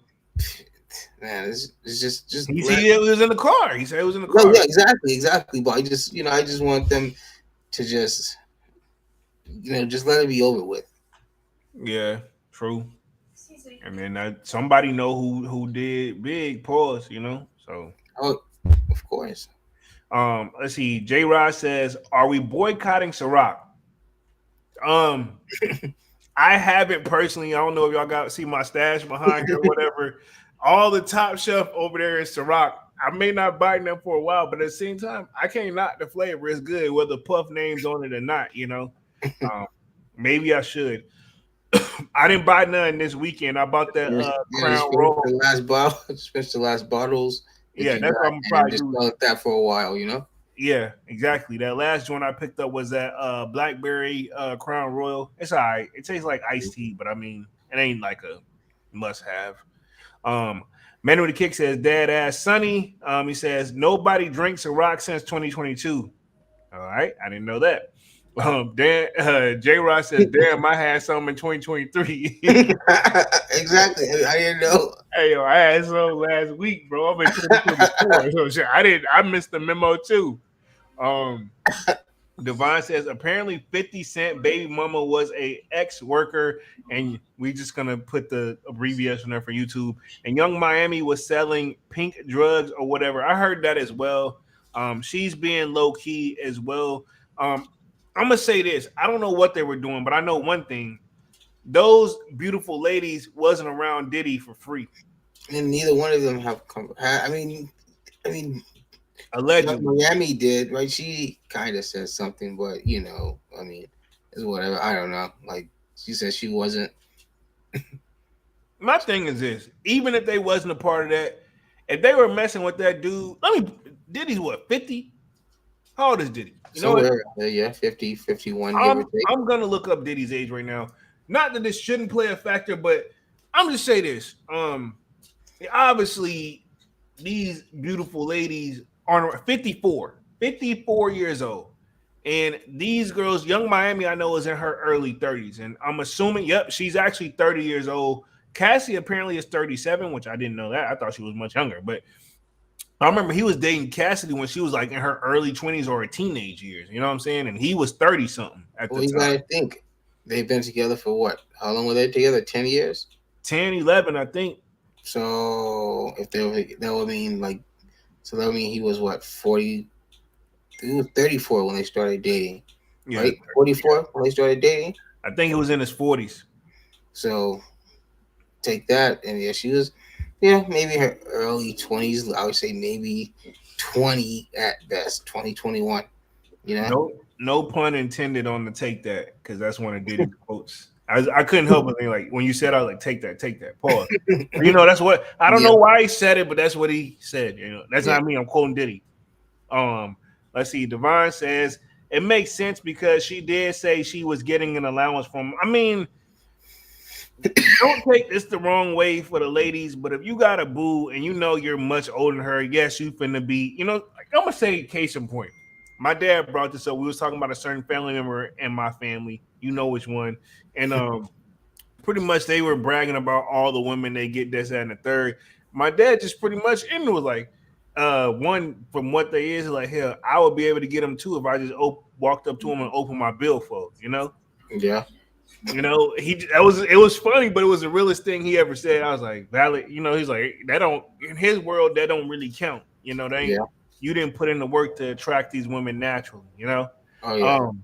Man, it's just he said it was in the car. He said it was in the car. No, yeah, exactly. But I just want them to just just let it be over with. Yeah, true. And then somebody know who did Big pause, So of course. Let's see. J Rod says, "Are we boycotting Ciroc?" I haven't personally. I don't know if y'all got to see my stash behind here or whatever. All the top shelf over there is Ciroc. I may not buy them for a while, but at the same time, I can't knock the flavor. It's good, whether Puff name's on it or not. Maybe I should. I didn't buy none this weekend. I bought that Crown Royal. The last bottle, especially the last bottles. Yeah, that's what I'm probably just let that for a while, Yeah, exactly. That last joint I picked up was that Blackberry Crown Royal. It's all right. It tastes like iced tea, but I mean, it ain't like a must-have. Man with the Kick says, "Dad ass Sonny." He says, "Nobody drinks a rock since 2022." All right, I didn't know that. J Rod says, "Damn, I had some in 2023." Exactly. I didn't know. Hey, yo, I had some last week, bro. I'm in 2024. So I missed the memo too. Devon says, apparently 50 Cent baby mama was a ex-worker, and we just gonna put the abbreviation there for YouTube. And Young Miami was selling pink drugs or whatever. I heard that as well. She's being low key as well. I'm gonna say this. I don't know what they were doing, but I know one thing. Those beautiful ladies wasn't around Diddy for free. And neither one of them have come. I mean, allegedly, Miami did, right? She kind of said something, but it's whatever. I don't know. She said she wasn't. My thing is this: even if they wasn't a part of that, if they were messing with that dude, Diddy's what, 50? How old is Diddy? Yeah, 50, 51. I'm gonna look up Diddy's age right now. Not that this shouldn't play a factor, but I'm just say this. Obviously, these beautiful ladies are 54 years old. And these girls, Young Miami, I know, is in her early 30s. And I'm assuming, yep, she's actually 30 years old. Cassie apparently is 37, which I didn't know that. I thought she was much younger. But I remember he was dating Cassidy when she was in her early 20s or her teenage years. You know what I'm saying? And he was 30-something at the time. You gotta think. They've been together for what? How long were they together? 10 years? 10, 11, I think. So if that would mean like, so that would mean he was what 40? He was 34 when they started dating, Yeah, right? 44 when they started dating. I think it was in his 40s. So take that, and yeah, she was, yeah, maybe her early 20s. I would say maybe 20 at best, 2021. You know? No pun intended on the take that, because that's one of Diddy's quotes. I couldn't help but think, like, when you said, I was like, take that, pause. You know, that's what I don't Yeah, know why he said it, but that's what he said. You know, that's yeah. not me. I'm quoting Diddy. Um, let's see. Devon says it makes sense because she did say she was getting an allowance from. I mean, don't take this the wrong way for the ladies, but if you got a boo and you know you're much older than her, yes, you finna be, like I'm gonna say case in point. My dad brought this up. We was talking about a certain family member in my family. You know which one. And pretty much they were bragging about all the women they get this, that, and the third. My dad just pretty much ended was like, one from what they is like, hell, I would be able to get them too if I just walked up to him and opened my billfold, Yeah. he that was it was funny, but it was the realest thing he ever said. I was like, valid, he's like, that don't in his world that don't really count. They ain't Yeah. you didn't put in the work to attract these women naturally. Oh yeah. Um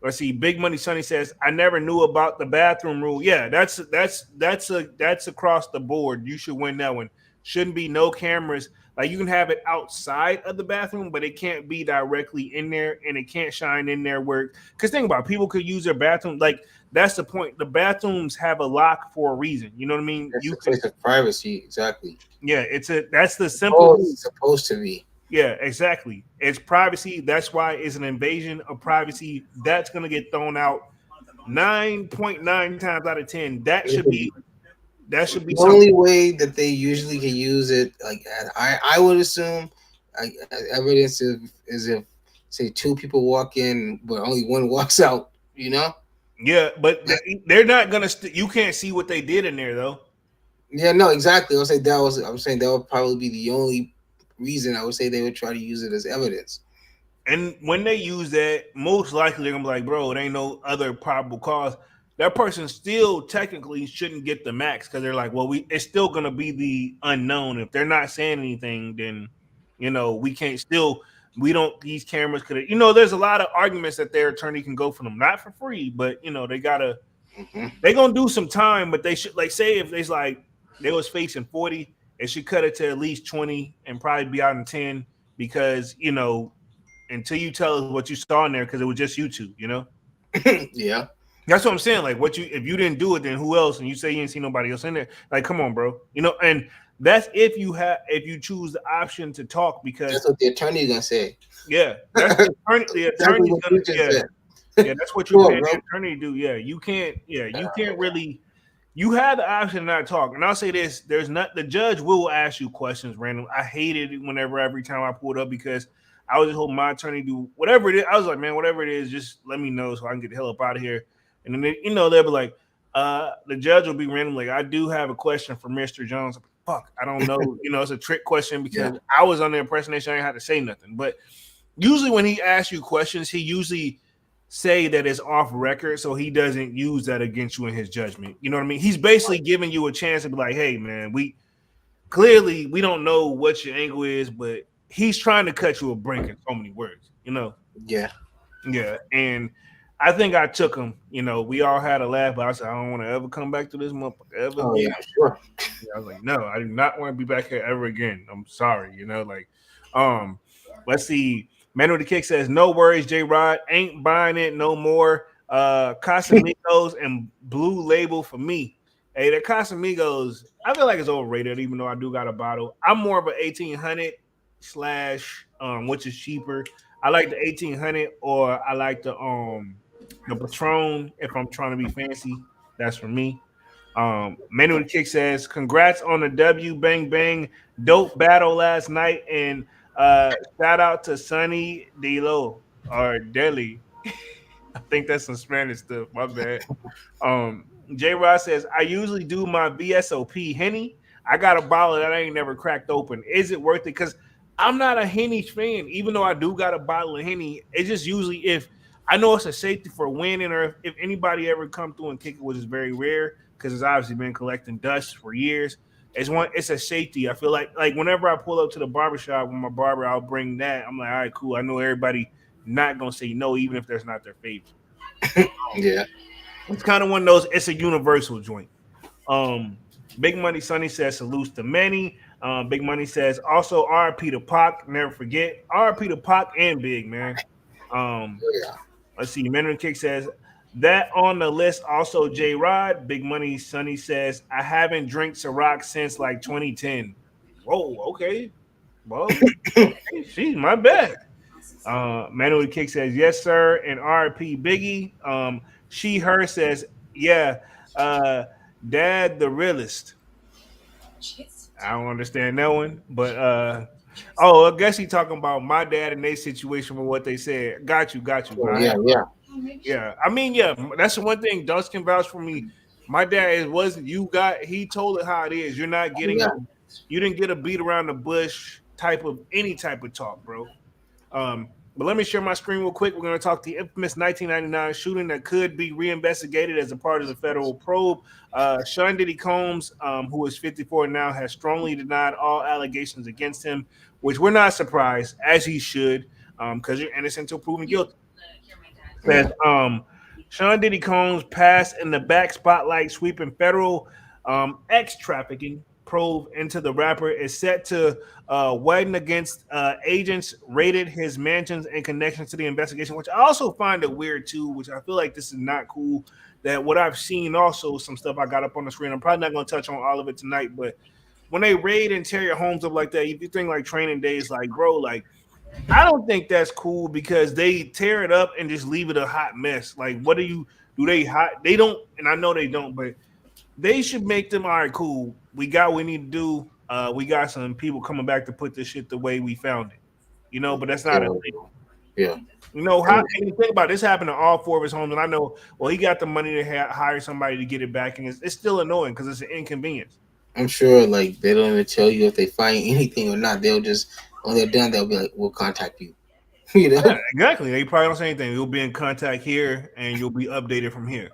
let's see, Big Money Sonny says, I never knew about the bathroom rule. Yeah, that's across the board. You should win that one. Shouldn't be no cameras. Like you can have it outside of the bathroom, but it can't be directly in there, and it can't shine in there where. Because think about it, people could use their bathroom. Like that's the point. The bathrooms have a lock for a reason. You know what I mean? That's You a can. place of privacy. Exactly. Yeah, that's the simple. Oh, it's supposed to be. Yeah, exactly. It's privacy. That's why it's an invasion of privacy. That's gonna get thrown out 9.9 times out of 10. That should be The something. only way that they usually can use it, like I would assume, like evidence is if say two people walk in, but only one walks out. You know? Yeah, but they're not gonna. You can't see what they did in there though. Yeah, no, exactly. I'll say that was. I'm saying that would probably be the only reason I would say they would try to use it as evidence. And when they use that, most likely they're gonna be like, bro, it ain't no other probable cause. That person still technically shouldn't get the max because they're like, well, it's still gonna be the unknown. If they're not saying anything, then we can't still we don't these cameras could there's a lot of arguments that their attorney can go for them, not for free, but Hmm. they gonna do some time, but they should like say if there's like they was facing 40, it should cut it to at least 20 and probably be out in 10 because until you tell us what you saw in there because it was just YouTube. Yeah. That's what I'm saying. Like, what you if you didn't do it, then who else? And you say you didn't see nobody else in there. Like, come on, bro. And that's if you choose the option to talk because That's what the attorney's gonna say. yeah, that's the attorney. The Exactly attorney's what gonna you just said. yeah. That's what you Sure, pay bro. the attorney to do. You can't really. You had the option to not talk. And I'll say this: there's not the judge will ask you questions random. I hated it every time I pulled up because I was just hoping my attorney do whatever it is. I was like, man, whatever it is, just let me know so I can get the hell up out of here. And then they'll be like, the judge will be random, like, I do have a question for Mr. Jones. Fuck, I don't know. It's a trick question because Yeah. I was under the impression that I didn't have to say nothing. But usually when he asks you questions, he usually say that it's off record, so he doesn't use that against you in his judgment. You know what I mean? He's basically giving you a chance to be like, hey, man, we don't know what your angle is, but he's trying to cut you a break in so many words. Yeah. Yeah, and I think I took him. We all had a laugh, but I said I don't want to ever come back to this motherfucker ever Oh again. yeah. Sure. Yeah, I was like, no, I do not want to be back here ever again. I'm sorry, like, um, let's see. Man with the Kick says, no worries, J Rod ain't buying it no more. Casamigos and Blue Label for me. Hey, the Casamigos, I feel like it's overrated, even though I do got a bottle. I'm more of an 1800 slash, which is cheaper. I like the 1800 or I like the Patron if I'm trying to be fancy. That's for me. Manu the Kick says, congrats on the W, bang bang, dope battle last night, and shout out to Sunny Delo or Deli. I think that's some Spanish stuff. My bad. J Rod says, I usually do my VSOP Henny. I got a bottle that I ain't never cracked open. Is it worth it? Because I'm not a Henny fan, even though I do got a bottle of Henny. It's just usually if I know it's a safety for winning, or if anybody ever come through and kick it, which is very rare because it's obviously been collecting dust for years. It's a safety. I feel like whenever I pull up to the barbershop with my barber, I'll bring that. I'm like, all right, cool. I know everybody not gonna say no, even if there's not their favorite. Yeah. It's kind of one of those. It's a universal joint. Um, Big Money Sonny says salutes to many. Big Money says also RP to Pac. Never forget RP to Pac and Big man. Um, Yeah. let's see. Mandarin Kick says that on the list. Also J Rod. Big Money Sonny says I haven't drank Ciroc since like 2010. Whoa. Okay. Well, okay. She's my bad. Manuel Kick says yes, sir, and RP Biggie. She her says yeah. Uh, Dad the realist. I don't understand that one, but oh, I guess he talking about my dad and their situation with what they said. Got you. Oh, yeah, yeah, Yeah. I mean, yeah, that's the one thing. Dust can vouch for me. My dad wasn't. You got. He told it how it is. You're not getting yeah. no. You didn't get a beat around the bush type of any type of talk, bro. But let me share my screen real quick. We're going to talk the infamous 1999 shooting that could be reinvestigated as a part of the federal probe. Sean Diddy Combs, who is 54 now, has strongly denied all allegations against him, which we're not surprised, as he should, because you're innocent until proven guilty. Says Sean Diddy Combs passed in the back spotlight, sweeping federal X trafficking probe into the rapper is set to widen against agents raided his mansions in connection to the investigation, which I also find it weird too, which I feel like this is not cool. That what I've seen also some stuff I got up on the screen. I'm probably not going to touch on all of it tonight, but when they raid and tear your homes up like that, if you think like training days, like bro, like I don't think that's cool because they tear it up and just leave it a hot mess. Like, what do they hot? They don't, and I know they don't, but they should make them all right. Cool, we got what we need to do. We got some people coming back to put this shit the way we found it, but that's not a So, thing. yeah. How and you think about it, this happened to all four of his homes, and I know. Well, he got the money to hire somebody to get it back, and it's still annoying because it's an inconvenience. I'm sure like they don't even tell you if they find anything or not. They'll just when they're done, they'll be like, "We'll contact you." you Yeah, know? exactly. They probably don't say anything. You'll be in contact here, and you'll be updated from here.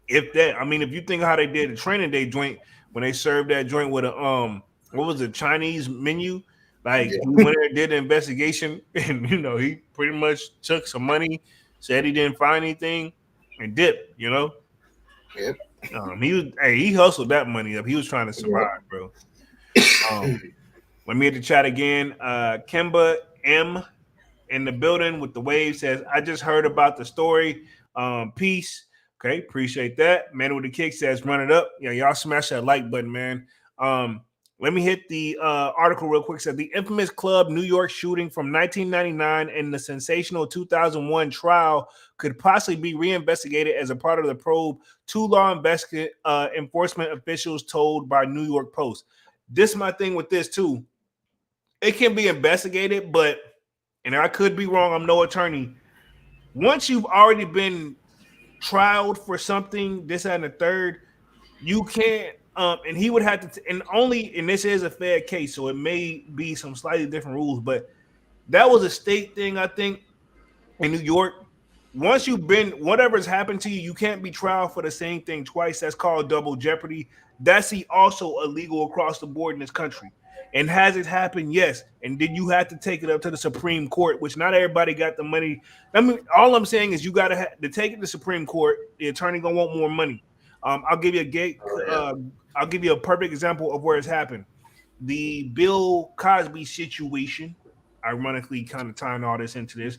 If that, I mean, if you think how they did the training day joint when they served that joint with a what was it, Chinese menu? Like he Yeah. went there, did the investigation, and he pretty much took some money, said he didn't find anything, and dipped. Yep. He hustled that money up. He was trying to Yep. survive, bro. Um, Let me hit the chat again. Kimba M in the building with the wave says, I just heard about the story. Peace. Okay, appreciate that. Man with the kick says, run it up. Yeah, y'all smash that like button, man. Let me hit the article real quick. It said the infamous club New York shooting from 1999 and the sensational 2001 trial could possibly be reinvestigated as a part of the probe. Two law enforcement officials told by New York Post. This is my thing with this too. It can be investigated, but and I could be wrong. I'm no attorney. Once you've already been trialed for something, this and the third, you can't. And he would have to, and this is a fair case, so it may be some slightly different rules, but that was a state thing, I think, in New York. Once you've been, whatever's happened to you, you can't be tried for the same thing twice. That's called double jeopardy. That's also illegal across the board in this country. And has it happened? Yes. And then you have to take it up to the Supreme Court, which not everybody got the money. I mean, all I'm saying is you got to take it to the Supreme Court. The attorney gonna want more money. I'll give you I'll give you a perfect example of where it's happened. The Bill Cosby situation, ironically, kind of tying all this into this.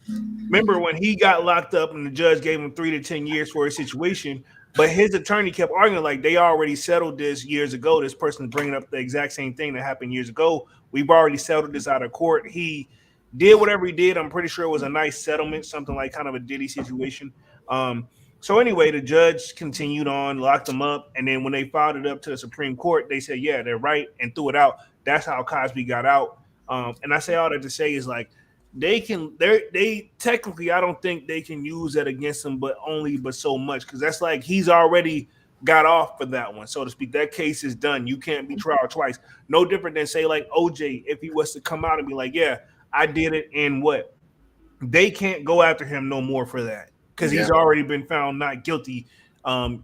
Remember when he got locked up and the judge gave him 3 to 10 years for his situation, but his attorney kept arguing like they already settled this years ago. This person is bringing up the exact same thing that happened years ago. We've already settled this out of court. He did whatever he did. I'm pretty sure it was a nice settlement, something like kind of a Diddy situation. So anyway, the judge continued on, locked him up, and then when they filed it up to the Supreme Court, they said, yeah, they're right, and threw it out. That's how Cosby got out. And I say all that to say is like they technically, I don't think they can use that against him, but so much, because that's like he's already got off for that one, so to speak. That case is done. You can't be tried twice. No different than say like OJ, if he was to come out and be like, yeah, I did it, and what? They can't go after him no more for that because he's already been found not guilty.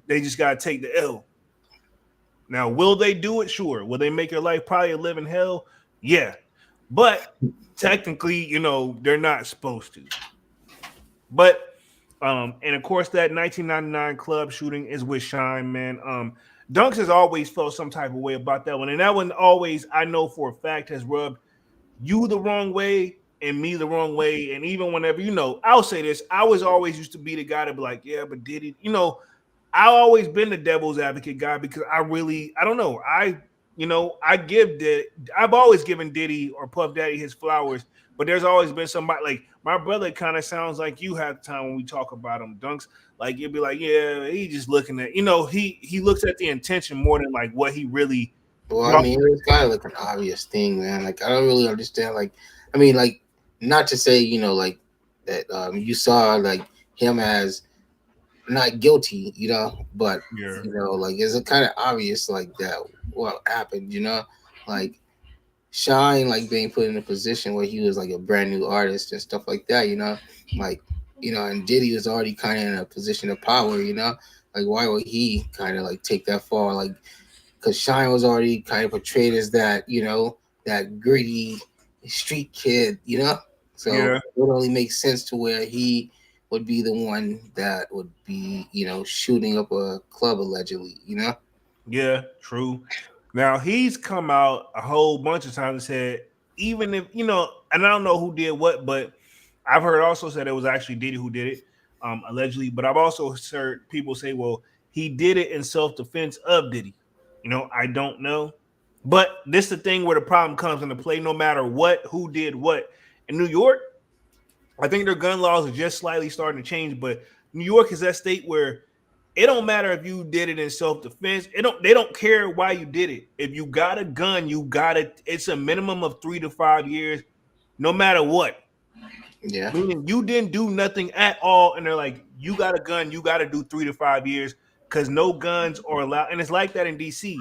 They just gotta take the L. Now, will they do it? Sure. Will they make your life probably a living hell? Yeah. But technically, they're not supposed to. But and of course that 1999 club shooting is with Shine, man. Dunks has always felt some type of way about that one. And that one always, I know for a fact, has rubbed you the wrong way and me the wrong way. And even whenever, I'll say this, I was always used to be the guy to be like, yeah, but Diddy, I've always been the devil's advocate guy because I don't know. I I've always given Diddy or Puff Daddy his flowers, but there's always been somebody like my brother kind of sounds like you have time when we talk about him, Dunks. Like you'd be like, yeah, he just looking at, he looks at the intention more than like what he really. Well, I mean, it's kind of like an obvious thing, man. Like, I don't really understand. Like, I mean, like, not to say, like that you saw like him as not guilty, but Yeah. like it's kind of obvious like that what happened, like Shine like being put in a position where he was like a brand new artist and stuff like that, like and Diddy was already kind of in a position of power, like why would he kind of like take that far, like because Shine was already kind of portrayed as that, that gritty street kid, so Yeah. it would only make sense to where he would be the one that would be, shooting up a club allegedly, Yeah, true. Now he's come out a whole bunch of times and said, even if and I don't know who did what, but I've heard also said it was actually Diddy who did it, allegedly. But I've also heard people say, well, he did it in self-defense of Diddy. I don't know. But this is the thing where the problem comes into play, no matter what, who did what. In New York, I think their gun laws are just slightly starting to change, but New York is that state where it don't matter if you did it in self-defense. They don't care why you did it. If you got a gun, you got it. It's a minimum of 3 to 5 years, no matter what. Yeah. Meaning you didn't do nothing at all, and they're like, you got a gun, you got to do 3 to 5 years because no guns are allowed. And it's like that in DC.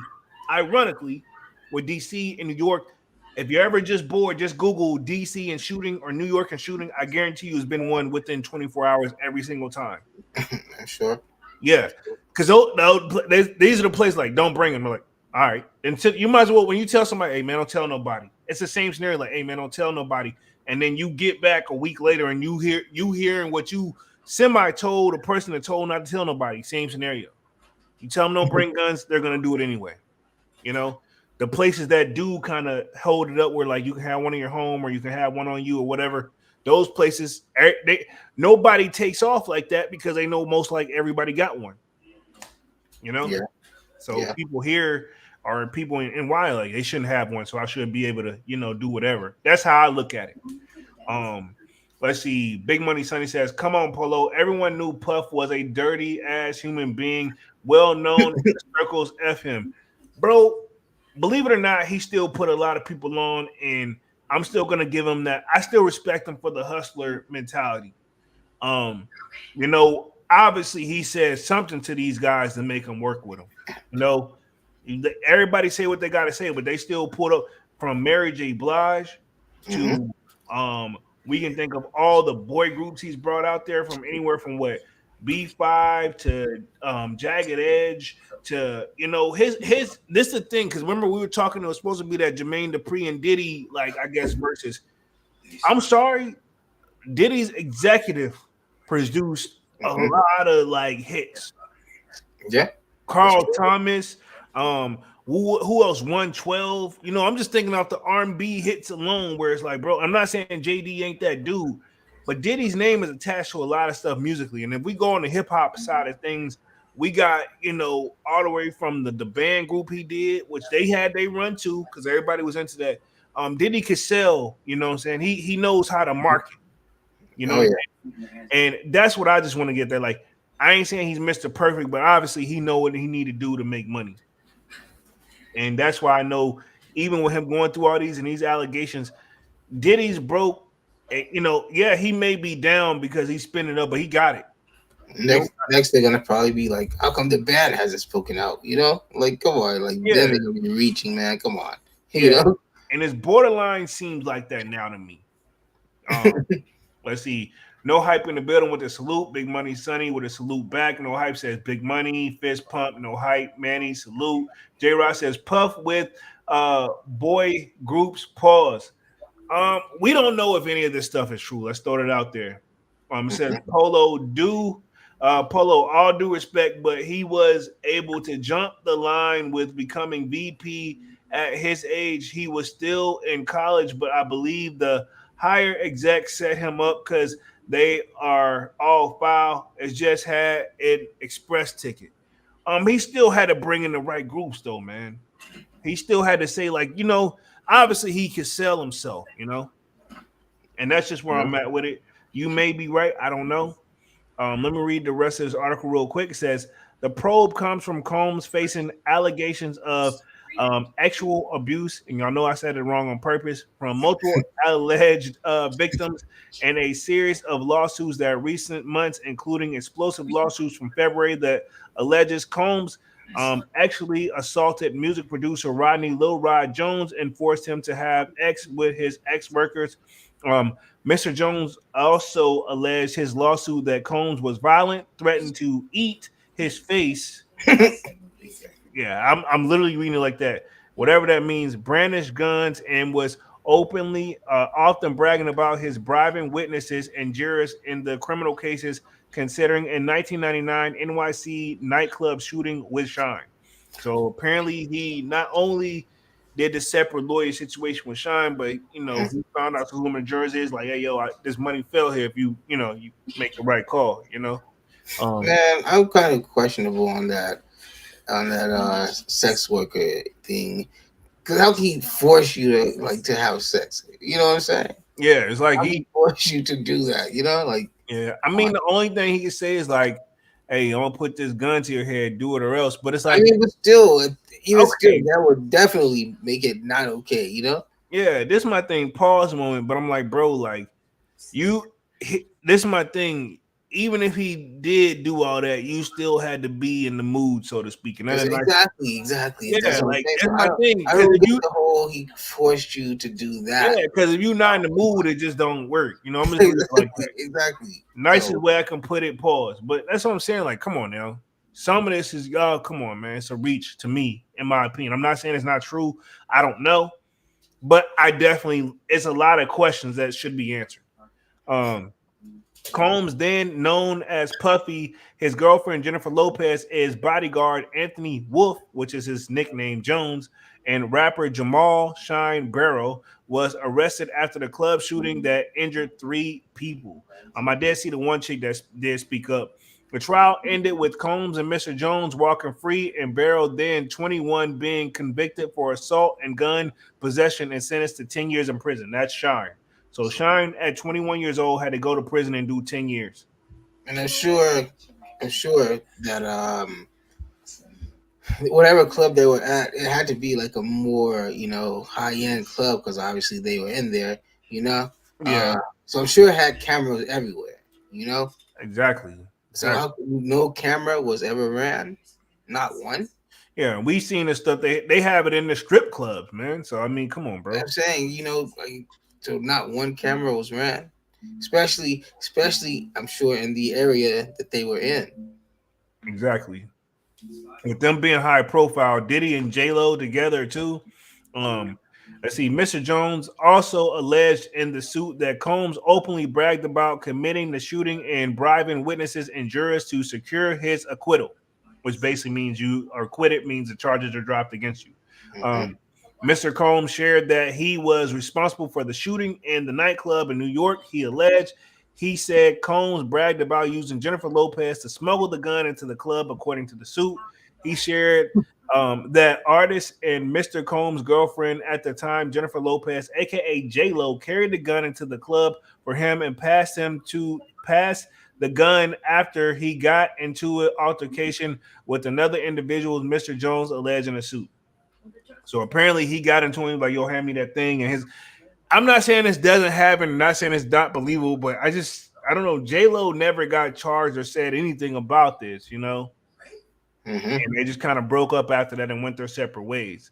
Ironically, with DC and New York, if you're ever just bored, just Google DC and shooting or New York and shooting. I guarantee you, it's been one within 24 hours every single time. Sure. Yeah, because these are the places like don't bring them. They're like, all right, and you might as well when you tell somebody, hey man, don't tell nobody. It's the same scenario. Like, hey man, don't tell nobody. And then you get back a week later and you hearing what you semi told a person that told not to tell nobody. Same scenario. You tell them don't bring guns, they're gonna do it anyway. The places that do kind of hold it up where like you can have one in your home or you can have one on you or whatever. Those places, nobody takes off like that because they know most like everybody got one. Yeah. So Yeah. people here are people in Wild, like they shouldn't have one, so I should be able to, do whatever. That's how I look at it. Let's see. Big Money Sonny says, "Come on, Polo. Everyone knew Puff was a dirty ass human being, well known in the circles. F him, bro. Believe it or not, he still put a lot of people on, and I'm still gonna give him that. I still respect him for the hustler mentality. Obviously he says something to these guys to make them work with him. Everybody say what they gotta say, but they still put up from Mary J. Blige to we can think of all the boy groups he's brought out there from anywhere from what B5 to Jagged Edge to his this is the thing because remember we were talking it was supposed to be that Jermaine Dupri and Diddy like I guess versus I'm sorry Diddy's executive produced a lot of like hits. Yeah. Carl Thomas, who else? 112. I'm just thinking off the R&B hits alone, where it's like, bro, I'm not saying JD ain't that dude, but Diddy's name is attached to a lot of stuff musically. And if we go on the hip hop side of things, we got all the way from the band group he did, which they run to because everybody was into that. Diddy could sell, what I'm saying? He knows how to market, Oh, yeah. and that's what I just want to get there. Like, I ain't saying he's Mr. Perfect, but obviously he know what he need to do to make money. And that's why I know even with him going through all these and these allegations, Diddy's broke. Yeah, he may be down because he's spending up, but he got it. Next they're gonna probably be like, how come the band hasn't spoken out? Like come on, like then they're gonna be reaching, man. Come on, know. And his borderline seems like that now to me. Let's see. No Hype in the building with a salute. Big Money Sonny with a salute back. No Hype says Big Money. Fist pump. No Hype. Manny salute. J Rock says Puff with boy groups. Pause. We don't know if any of this stuff is true. Let's throw it out there. It says Polo, all due respect, but he was able to jump the line with becoming VP at his age. He was still in college, but I believe the higher exec set him up because they are all foul. It's just had an express ticket. He still had to bring in the right groups though, man. He still had to say, like, obviously he could sell himself, and that's just where I'm at with it. You may be right. I don't know. Let me read the rest of this article real quick. It says the probe comes from Combs facing allegations of sexual abuse, and y'all know I said it wrong on purpose, from multiple alleged victims and a series of lawsuits that recent months, including explosive lawsuits from February that alleges Combs actually assaulted music producer Rodney Lil Rod Jones and forced him to have sex with his ex-workers. Mr. Jones also alleged his lawsuit that Combs was violent, threatened to eat his face. Yeah, I'm literally reading it like that. Whatever that means, brandished guns and was openly, often bragging about his bribing witnesses and jurors in the criminal cases, considering in 1999 NYC nightclub shooting with Shine. So apparently, he not only did the separate lawyer situation with Shine, but he found out who the jurors is. Like, hey, yo, this money fell here if you make the right call. Man, I'm kind of questionable on that sex worker thing. Because how can he force you to have sex? You know what I'm saying? Yeah, it's like How can he force you to do that? Yeah, I mean, the only thing he can say is like, "Hey, I'm gonna put this gun to your head, do it or else." But it's I like, mean, but still, even still, okay, that would definitely make it not okay. yeah, this is my thing. Pause moment, but I'm like, bro, like this is my thing. Even if he did do all that, you still had to be in the mood, so to speak. And that is not, Exactly. yeah, That's what I'm like saying. that's So my thing. I Because don't if get you, the whole he forced you to do yeah, that. because if you're not in the mood, it just don't work. I'm just leave it like that. Exactly. Nicest So way I can put it. Pause. But that's what I'm saying. Like, come on now. Some of this is y'all. Come on, man. It's a reach to me, in my opinion. I'm not saying it's not true. I don't know, but I definitely it's a lot of questions that should be answered. Um, Combs, then known as Puffy, his girlfriend Jennifer Lopez is bodyguard Anthony Wolf, which is his nickname Jones, and rapper Jamal Shine Barrow was arrested after the club shooting that injured three people. I did see the one chick that did speak up. The trial ended with Combs and Mr. Jones walking free, and Barrow, then 21, being convicted for assault and gun possession and sentenced to 10 years in prison. That's Shine. So Shine at 21 years old had to go to prison and do 10 years. and I'm sure that whatever club they were at, it had to be like a more high end club because obviously they were in there. You know, Yeah, so I'm sure it had cameras everywhere. You know, exactly. so Exactly. how no camera was ever ran, not one. Yeah, we seen this stuff. They have it in the strip clubs, man. So I mean, come on, bro. I'm saying, so not one camera was ran, especially I'm sure in the area that they were in. Exactly. With them being high profile, Diddy and J Lo together too. Um, let's see. Mr. Jones also alleged in the suit that Combs openly bragged about committing the shooting and bribing witnesses and jurors to secure his acquittal, which basically means you are acquitted, means the charges are dropped against you. Hmm. Um, Mr. Combs shared that he was responsible for the shooting in the nightclub in New York. He alleged. He said Combs bragged about using Jennifer Lopez to smuggle the gun into the club, according to the suit. He shared that artist and Mr. Combs' girlfriend at the time, Jennifer Lopez, aka J Lo, carried the gun into the club for him and pass the gun after he got into an altercation with another individual, Mr. Jones alleged in a suit. So apparently he got into him like, yo, hand me that thing. And his I'm not saying this doesn't happen, I'm not saying it's not believable, but I don't know. J Lo never got charged or said anything about this. Hmm. And they just kind of broke up after that and went their separate ways.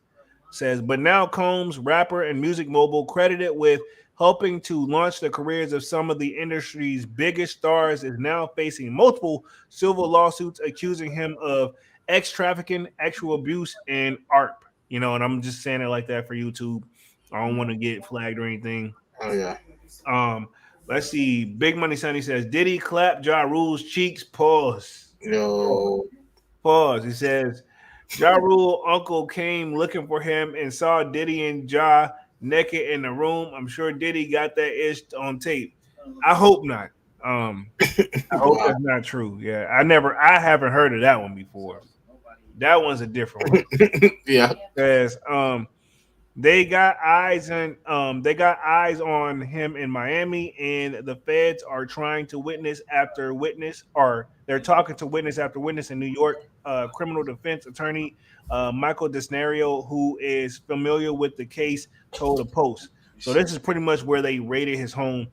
Says, but now Combs, rapper and music mogul, credited with helping to launch the careers of some of the industry's biggest stars, is now facing multiple civil lawsuits accusing him of ex trafficking, sexual abuse, and ARP. And I'm just saying it like that for YouTube. I don't want to get flagged or anything. Oh yeah. Um, let's see. Big Money Sunny says, Diddy clap Ja Rule's cheeks. Pause. Yo. Pause. He says, Ja Rule uncle came looking for him and saw Diddy and Ja naked in the room. I'm sure Diddy got that ish on tape. I hope not. I hope Wow. that's not true. Yeah, I haven't heard of that one before. That one's a different one. Yeah. Because they got eyes on him in Miami, and the feds are trying to witness after witness, or they're talking to witness after witness in New York. Criminal defense attorney Michael Desnario, who is familiar with the case, told the Post. So this is pretty much where they raided his home.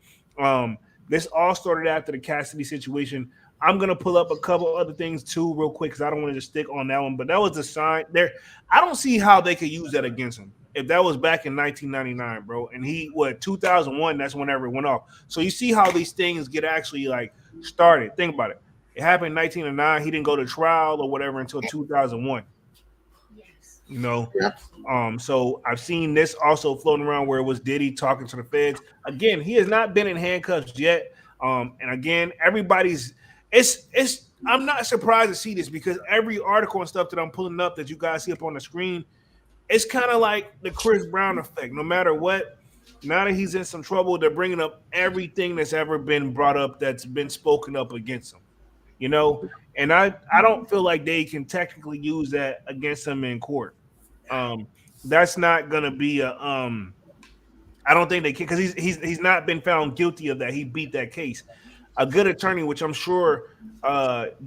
This all started after the Cassidy situation. I'm gonna pull up a couple other things too, real quick, because I don't want to just stick on that one. But that was a sign there. I don't see how they could use that against him if that was back in 1999, bro. And 2001. That's whenever it went off. So you see how these things get actually like started. Think about it. It happened in 1909. He didn't go to trial or whatever until 2001. You know, Yeah. So I've seen this also floating around where it was Diddy talking to the feds. Again, he has not been in handcuffs yet. And again, everybody's it's I'm not surprised to see this because every article and stuff that I'm pulling up that you guys see up on the screen, it's kind of like the Chris Brown effect. No matter what, now that he's in some trouble, they're bringing up everything that's ever been brought up that's been spoken up against him. You know, and I don't feel like they can technically use that against him in court. That's not gonna be a I don't think they can because he's not been found guilty of that. He beat that case. A good attorney, which I'm sure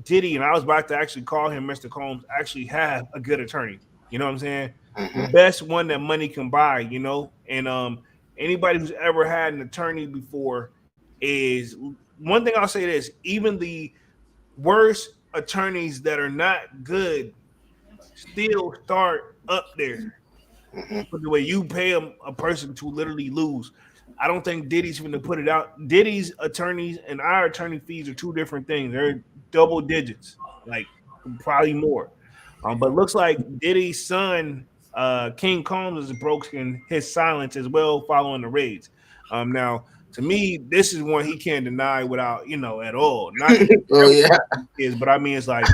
Diddy, and I was about to actually call him Mr. Combs, actually have a good attorney. You know what I'm saying? The Mm-hmm. best one that money can buy, And anybody who's ever had an attorney before is one thing I'll say this, even the worst attorneys that are not good still start up there. Mm-hmm. But the way you pay a person to literally lose, I don't think Diddy's going to put it out. Diddy's attorneys and our attorney fees are two different things. They're double digits, like probably more. But it looks like Diddy's son, King Combs, is broken his silence as well following the raids. Now, to me, this is one he can't deny without, at all. Not Oh yeah. is, but I mean, it's like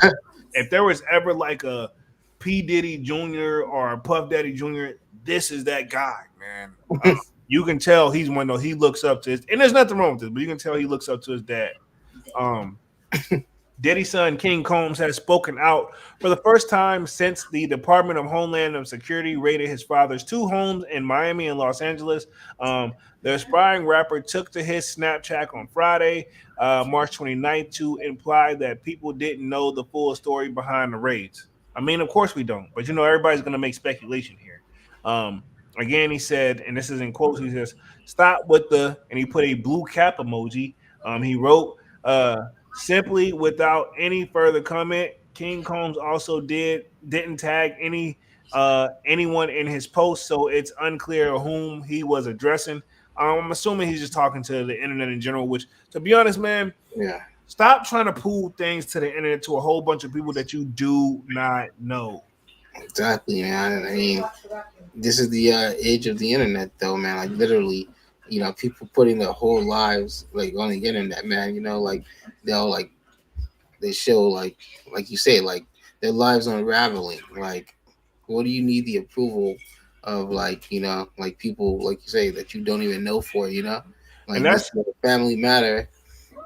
if there was ever like a P Diddy Jr. or a Puff Daddy Jr., this is that guy, man. You can tell he's one though. He looks up to his, and there's nothing wrong with this, but you can tell he looks up to his dad. Um, Diddy's son King Combs has spoken out for the first time since the Department of Homeland Security raided his father's two homes in Miami and Los Angeles. The aspiring rapper took to his Snapchat on Friday, March 29th, to imply that people didn't know the full story behind the raids. I mean, of course we don't, but everybody's going to make speculation here. Again, he said, and this is in quotes, he says, "Stop with the," and he put a blue cap emoji. He wrote, simply without any further comment. King Combs also didn't tag anyone in his post, so it's unclear whom he was addressing. I'm assuming he's just talking to the internet in general, which, to be honest, man, Yeah. stop trying to pull things to the internet to a whole bunch of people that you do not know. Exactly, man. I mean, this is the age of the internet, though, man. Like literally, people putting their whole lives like on the internet, man. Like they'll like they show like you say, like their lives unraveling. Like, what do you need the approval of? Like people like you say that you don't even know for, And like this that's is a family matter.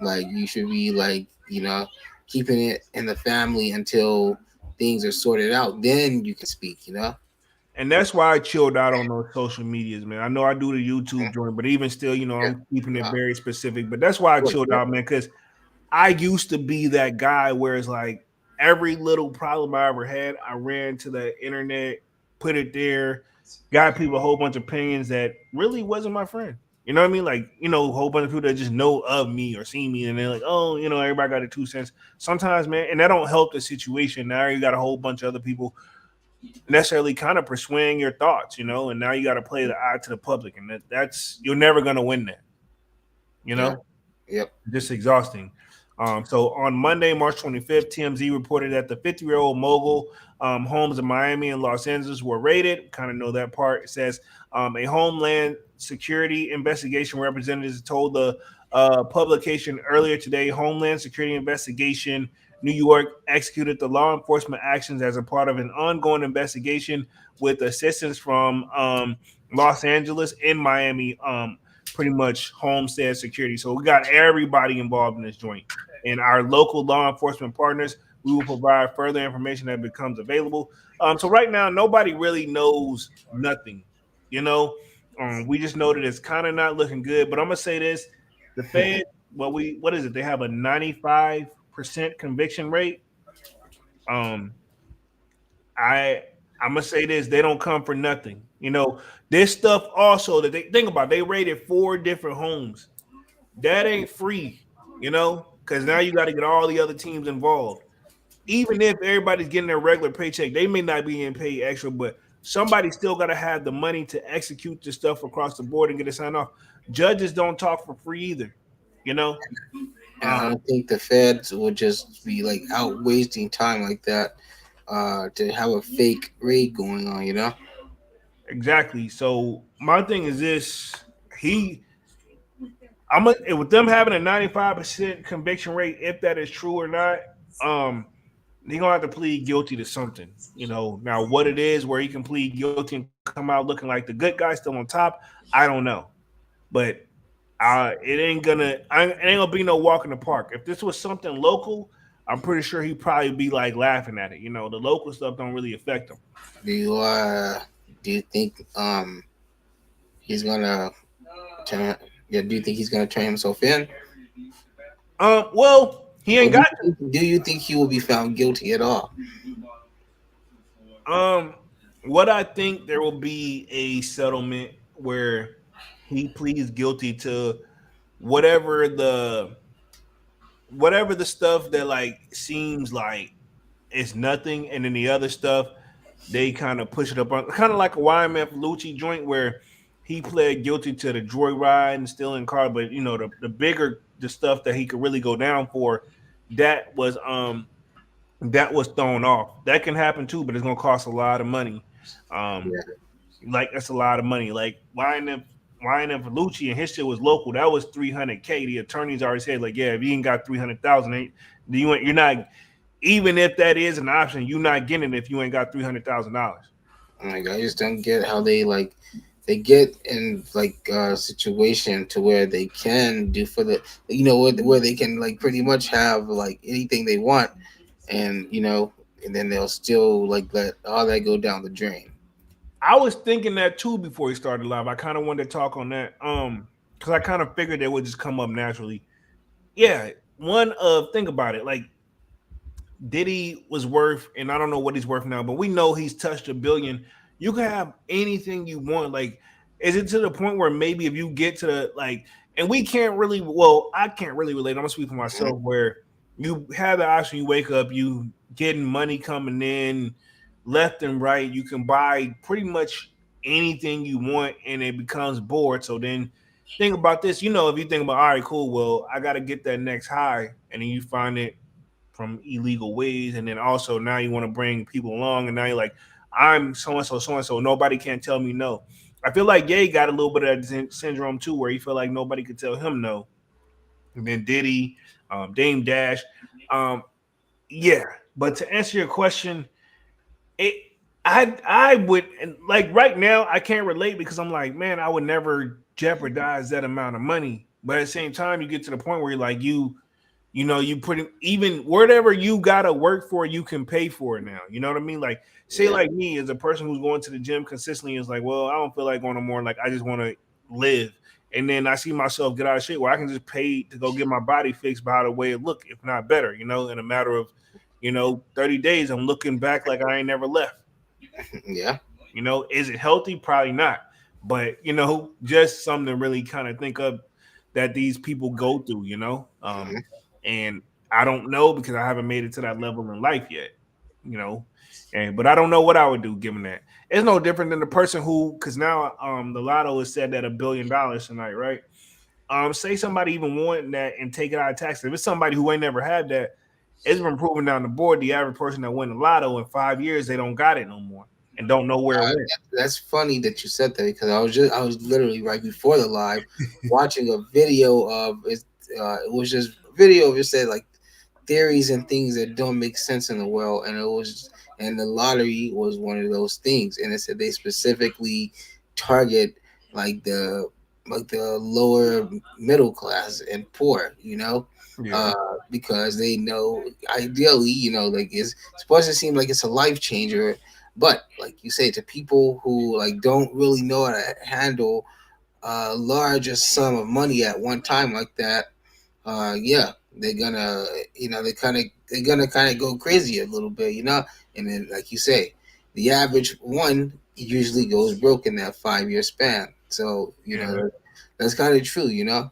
Like you should be like keeping it in the family until things are sorted out. Then you can speak. and that's why I chilled out on those social medias, man. I know I do the YouTube Yeah. joint, but even still, Yeah. I'm keeping it Uh, very specific. But that's why I chilled out, man, because I used to be that guy where it's like every little problem I ever had, I ran to the internet, put it there, got people a whole bunch of opinions that really wasn't my friend. You know what I mean? Like, a whole bunch of people that just know of me or see me and they're like, oh, everybody got a 2 cents. Sometimes, man, and that don't help the situation. Now you got a whole bunch of other people necessarily kind of persuading your thoughts, and now you got to play the eye to the public, and that's you're never gonna win that, you Yeah. know. Yep. Just exhausting. So on Monday, March 25th, TMZ reported that the 50-year-old mogul homes in Miami and Los Angeles were raided. Kind of know that part. It says a Homeland Security investigation representatives told the publication earlier today. Homeland Security investigation New York executed the law enforcement actions as a part of an ongoing investigation with assistance from Los Angeles and Miami. Pretty much homestead security. So we got everybody involved in this joint. And our local law enforcement partners, we will provide further information that becomes available. So right now, nobody really knows nothing. You know, we just know that it's kind of not looking good. But I'm gonna say this: the Fed, what is it? They have a 95% conviction rate. Um, I I'm gonna say this: they don't come for nothing. This stuff also that they think about. They raided 4 different homes. That ain't free, because now you got to get all the other teams involved. Even if everybody's getting their regular paycheck, they may not be getting paid extra, but somebody still got to have the money to execute the stuff across the board and get it signed off. Judges don't talk for free either, you know. And I don't think the feds would just be like out wasting time like that to have a fake raid going on, you know? Exactly. So my thing is this: he, with them having a 95% conviction rate, if that is true or not, he gonna have to plead guilty to something. Now what it is, where he can plead guilty and come out looking like the good guy still on top, I don't know. But it ain't gonna be no walk in the park. If this was something local, I'm pretty sure he'd probably be like laughing at it. The local stuff don't really affect him. Do you do you think he's gonna turn yeah, do you think he's gonna turn himself in? Well, he Or ain't got do you think he will be found guilty at all? to. What I think, there will be a settlement where he pleads guilty to whatever the whatever the stuff that like seems like it's nothing, and then the other stuff they kind of push it up on, kind of like a YMF Lucci joint where he pled guilty to the joyride and stealing car, but the bigger the stuff that he could really go down for, that was thrown off. That can happen too, but it's gonna cost a lot of money. Um, Yeah. like that's a lot of money. Like YNF Lucci and his shit was local. That was 300K. The attorneys already said like, yeah, if you ain't got 300,000, you're not. Even if that is an option, you're not getting it if you ain't got $300,000. Like I just don't get how they get in like a situation to where they can do for the where they can like pretty much have like anything they want, and and then they'll still like let all that go down the drain. I was thinking that too before he started live. I kind of wanted to talk on that, because I kind of figured it would just come up naturally. Yeah, think about it, like Diddy was worth, and I don't know what he's worth now, but we know he's touched a billion. You can have anything you want. Like, is it to the point where maybe if you get to the like, and we can't really, well, I can't really relate. I'm gonna speak for myself. Where you have the option, you wake up, you getting money coming in left and right. You can buy pretty much anything you want, and it becomes bored. So then think about this. If you think about, all right, cool. Well, I got to get that next high, and then you find it from illegal ways, and then also now you want to bring people along, and now you're like, I'm so and so, nobody can tell me no. I feel like Ye got a little bit of that syndrome too, where he felt like nobody could tell him no. And then Diddy, Dame Dash, um, yeah. But to answer your question, it I would, and like right now I can't relate because I'm like, man, I would never jeopardize that amount of money. But at the same time, you get to the point where you're like, you put it, even whatever you gotta work for, you can pay for it now. You know what I mean? Like, say, Yeah. like me as a person who's going to the gym consistently is like, well, I don't feel like going no more. Like, I just want to live, and then I see myself get out of shape where I can just pay to go get my body fixed by the way it look, if not better. In a matter of 30 days, I'm looking back like I ain't never left. Yeah. Is it healthy? Probably not. But just something to really kind of think of that these people go through. Mhm. And I don't know because I haven't made it to that level in life yet. you know. And but I don't know what I would do given that. It's no different than the person who, because now the lotto is said at $1 billion tonight, right? Say somebody even wanting that and take it out of taxes. If it's somebody who ain't never had that, it's been proven down the board. The average person that win the lotto in 5 years, they don't got it no more and don't know where it went. That's funny that you said that because I was literally right before the live watching a video of it. It was just a video of it said like theories and things that don't make sense in the world, and the lottery was one of those things, and it said they specifically target like the lower middle class and poor, Yeah, because they know ideally, like it's supposed to seem like it's a life changer, but like you say, to people who like don't really know how to handle a larger sum of money at one time like that, yeah, they're gonna, they're gonna kind of go crazy a little bit, and then like you say, the average one usually goes broke in that 5 year span. So yeah, that's kind of true,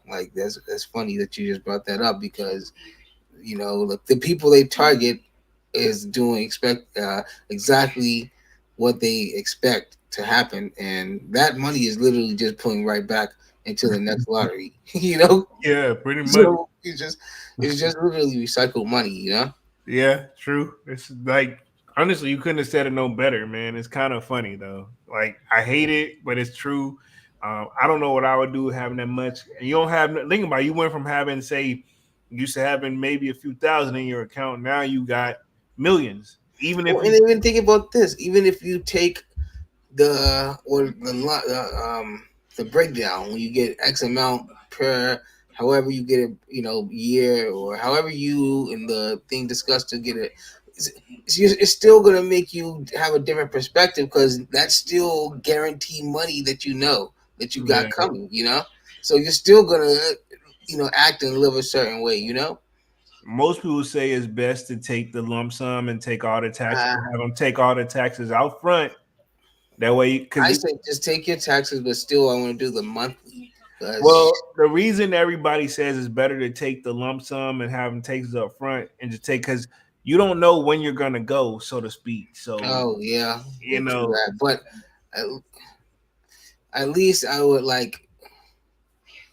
like that's funny that you just brought that up because look, the people they target is doing expect exactly what they expect to happen, and that money is literally just pulling right back into the next lottery. yeah, pretty much. So it's just literally recycled money. Yeah, true. It's like honestly, you couldn't have said it no better, man. It's kind of funny though. Like I hate it, but it's true. I don't know what I would do having that much. And you don't have think about it, you went from having say you used to having maybe a few thousand in your account. Now you got millions. Even if Well, and you even think about this. Even if you take the breakdown when you get X amount per however you get it, year or however you in the thing discussed to get it. It's still gonna make you have a different perspective because that's still guaranteed money that that you yeah, got coming. So you're still gonna act and live a certain way. most people say it's best to take the lump sum and take all the taxes, Uh, have them take all the taxes out front. That way, because I say just take your taxes, but still I want to do the monthly because well, the reason everybody says it's better to take the lump sum and have them taxes up front and just take because you don't know when you're gonna go, so to speak. So oh yeah, you yeah, true know, that. But at, at least I would like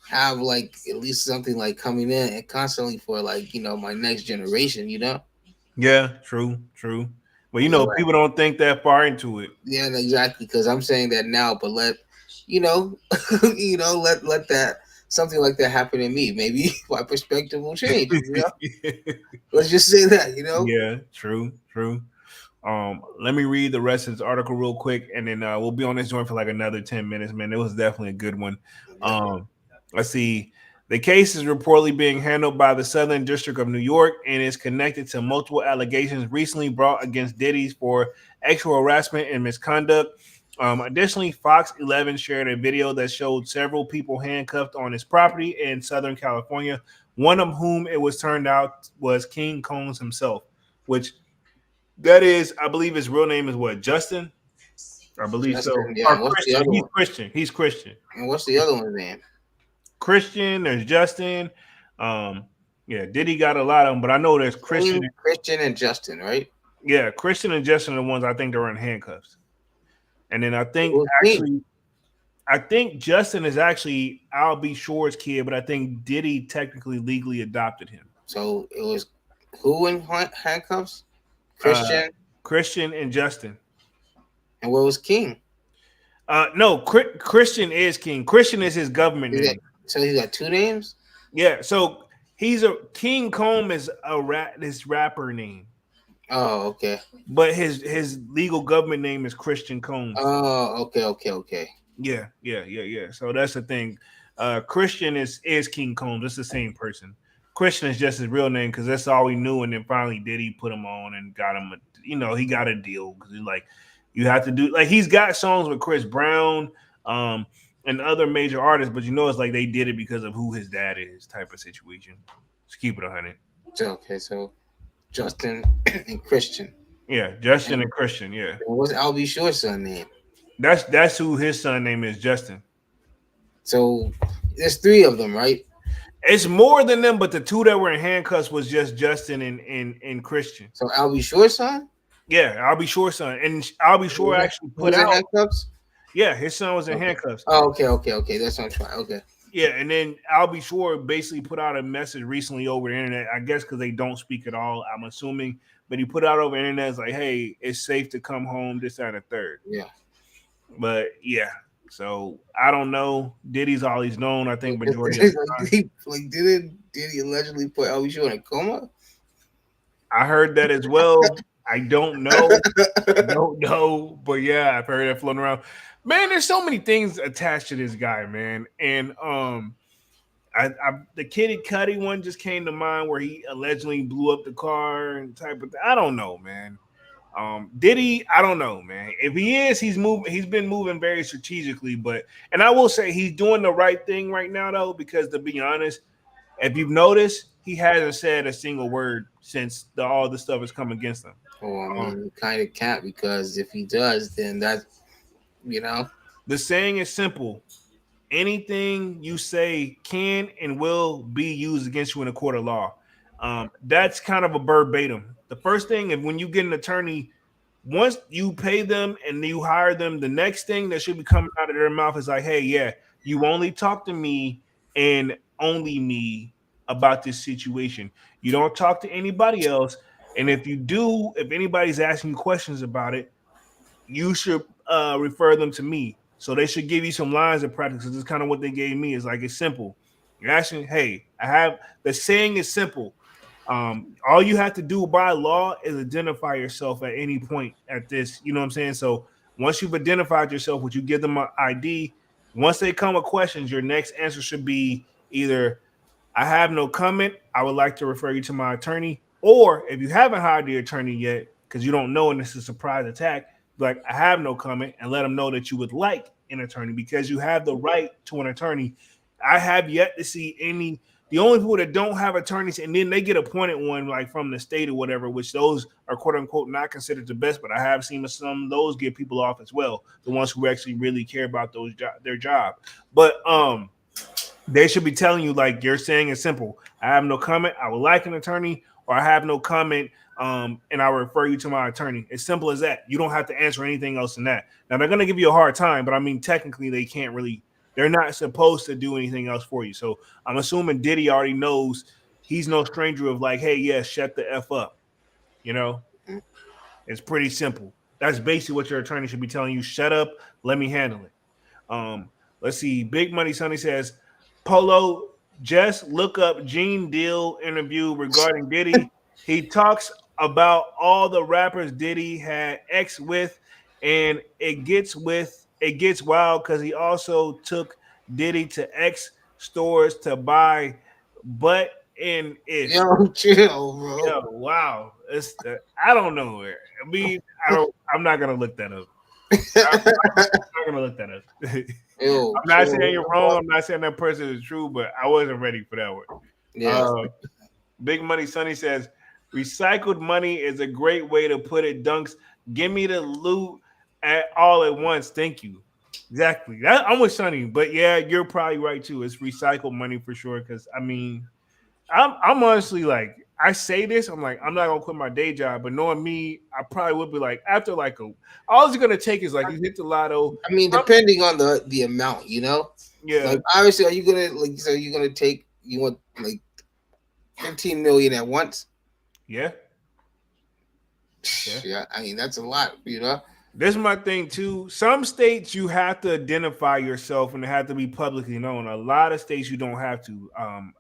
have like at least something like coming in and constantly for like my next generation. yeah, true, true. But Yeah, right. people don't think that far into it. Yeah, exactly. Because I'm saying that now, but you know, let that something like that happen to me. Maybe my perspective will change. Let's just say that. Yeah, true, true. Let me read the rest of this article real quick, and then we'll be on this joint for like another 10 minutes. Man, it was definitely a good one. Yeah. Let's see. The case is reportedly being handled by the Southern District of New York and is connected to multiple allegations recently brought against Diddy for sexual harassment and misconduct. Additionally, Fox 11 shared a video that showed several people handcuffed on his property in Southern California, one of whom it was turned out was King Combs himself, which that is, I believe his real name is what, Justin? I believe so. Justin, yeah. Or And what's the Christian. other He's one? Christian. He's Christian. And what's the other one's name? Christian, there's Justin. Um, yeah, Diddy got a lot of them, but I know there's Christian. King, Christian, and Justin, right? Yeah, Christian and Justin are the ones I think that are in handcuffs. And then Who's King? I think Justin is actually Al B. Shore's kid, but I think Diddy technically legally adopted him. So it was who in handcuffs? Uh, Christian, Christian and Justin. and what was King? No, Christian is King. Christian is his government He got, name. so he got two names. Yeah, so he's a King Comb is a this rapper name, Oh, okay. but his legal government name is Christian Combs. Oh, okay. Yeah. So that's the thing. Christian is King Combs. It's the same person. Christian is just his real name because that's all we knew, and then finally Diddy put him on and got him. He got a deal because he's like, you have to do like he's got songs with Chris Brown, and other major artists, but it's like they did it because of who his dad is, type of situation. Let's keep it 100. Okay, so Justin and Christian. Yeah, Justin And and Christian. Yeah, what's Albie Shore's son name? that's who his son name is, Justin. So there's three of them, right? It's more than them, but the two that were in handcuffs was just Justin and Christian. So Albie Shore's son? Yeah, I'll be sure, son, and I'll be sure actually put Who's in out. handcuffs? Yeah, his son was in Okay. handcuffs. Oh, okay. That's what I'm trying. Okay. Yeah, and then I'll be sure basically put out a message recently over the internet. I guess because they don't speak at all. I'm assuming, but he put out over the internet it's like, "Hey, it's safe to come home." This and the third. Yeah. But yeah, so I don't know. Diddy's all he's known. I think majority of the time. Like, did he allegedly put Alicia in a coma? I heard that as well. I don't know. I don't know, but yeah, I've heard that floating around. Man, there's so many things attached to this guy, man, and the Kitty Cuddy one just came to mind where he allegedly blew up the car and type of thing. I don't know, man. Diddy, I don't know, man. If he is, he's moving. He's been moving very strategically, but and I will say he's doing the right thing right now, though, because to be honest, if you've noticed, he hasn't said a single word since all the stuff has come against him. Oh, I Um, mean, he kind of can't because if he does, then that's you know. the saying is simple: anything you say can and will be used against you in a court of law. That's kind of a verbatim. The first thing, if when you get an attorney, once you pay them and you hire them, the next thing that should be coming out of their mouth is like, "Hey, yeah, you only talk to me and only me about this situation. You don't talk to anybody else. And if you do, if anybody's asking you questions about it, you should refer them to me. So they should give you some lines of practice. This is kind of what they gave me. Is like it's simple. You're asking, hey, I have the saying is simple. All you have to do by law is identify yourself at any point at this. You know what I'm saying? So once you've identified yourself, would you give them an ID? Once they come with questions, your next answer should be either I have no comment. I would like to refer you to my attorney. Or if you haven't hired the attorney yet, because you don't know and this is a surprise attack, like I have no comment and let them know that you would like an attorney because you have the right to an attorney. I have yet to see any. The only people that don't have attorneys and then they get appointed one like from the state or whatever, which those are quote unquote not considered the best, but I have seen some of those get people off as well. The ones who actually really care about their job, but they should be telling you like you're saying it's simple. I have no comment. I would like an attorney, or I have no comment. And I'll refer you to my attorney. It's simple as that. You don't have to answer anything else than that. Now they're gonna give you a hard time, but I mean technically they can't really. They're not supposed to do anything else for you. So I'm assuming Diddy already knows he's no stranger of like, hey, yeah, shut the F up. You know, it's pretty simple. That's basically what your attorney should be telling you. Shut up. Let me handle it. Let's see. Big Money Sonny says, Polo, just look up Gene Deal interview regarding Diddy. He talks about all the rappers Diddy had X with, and it gets wild because he also took Diddy to X stores to buy butt and ish. Yo, chill, bro. Yo, wow. I don't know. I mean, I'm not gonna look that up. I'm not gonna look that up. Yo, I'm not chill. saying you're wrong. I'm not saying that person is true, but I wasn't ready for that one. Yeah. Big Money Sonny says, recycled money is a great way to put it. Dunks, give me the loot all at once. Thank you. Exactly. I'm with Sonny, but yeah, you're probably right too. It's recycled money for sure. Because I mean, I'm honestly like, I say this, I'm like, I'm not gonna quit my day job, but knowing me, I probably would be like, after like all it's gonna take is like you hit the lotto. I mean, depending on the amount, you know. Yeah. Like obviously, are you gonna like? So you're gonna take? You want like 15 million at once? Yeah. Yeah. I mean, that's a lot, you know. This is my thing too. Some states you have to identify yourself and it have to be publicly known. A lot of states you don't have to.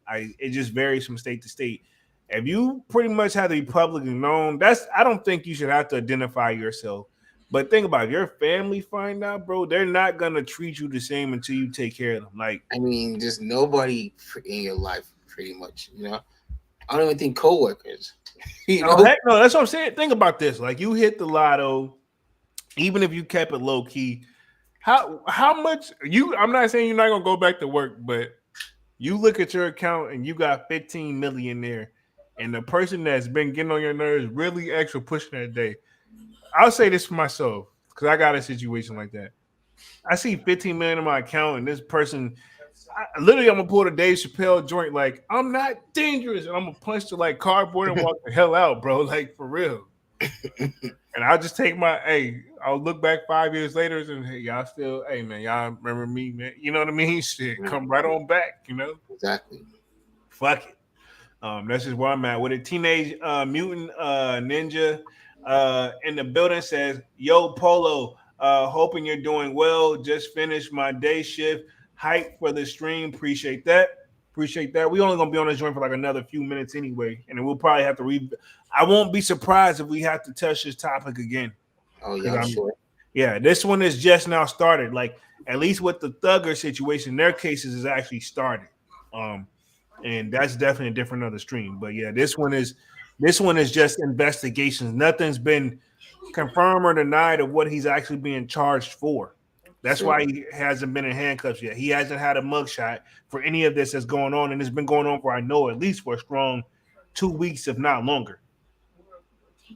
It just varies from state to state. If you pretty much have to be publicly known, I don't think you should have to identify yourself. But think about it, your family find out, bro, they're not gonna treat you the same until you take care of them. Like, I mean, just nobody in your life, pretty much, you know. I don't even think coworkers. You know, heck no, that's what I'm saying. Think about this. Like you hit the lotto, even if you kept it low key, how much I'm not saying you're not gonna go back to work, but you look at your account and you got 15 million there, and the person that's been getting on your nerves really extra pushing that day. I'll say this for myself because I got a situation like that. I see 15 million in my account, and this person, literally, I'm gonna pull the Dave Chappelle joint. Like, I'm not dangerous, and I'm gonna punch the like cardboard and walk the hell out, bro. Like for real. And I'll just take my I'll look back 5 years later and hey, y'all still, hey man, y'all remember me, man. You know what I mean? Shit, Yeah, come right on back, you know? exactly. Fuck it. That's just where I'm at with it. Teenage Mutant Ninja in the building says, "Yo, Polo, hoping you're doing well. Just finished my day shift. Hype for the stream. Appreciate that. Appreciate that. We only gonna be on this joint for like another few minutes anyway, and then we'll probably have to read. I won't be surprised if we have to touch this topic again Oh yeah, because I'm I'm sure. yeah. This one is just now started. Like at least with the Thugger situation, their cases is actually started. Um, and that's definitely a different other stream. But yeah, this one is just investigations. Nothing's been confirmed or denied of what he's actually being charged for. That's True. why he hasn't been in handcuffs yet. He hasn't had a mugshot for any of this that's going on, and it's been going on for I know at least for a strong 2 weeks, if not longer.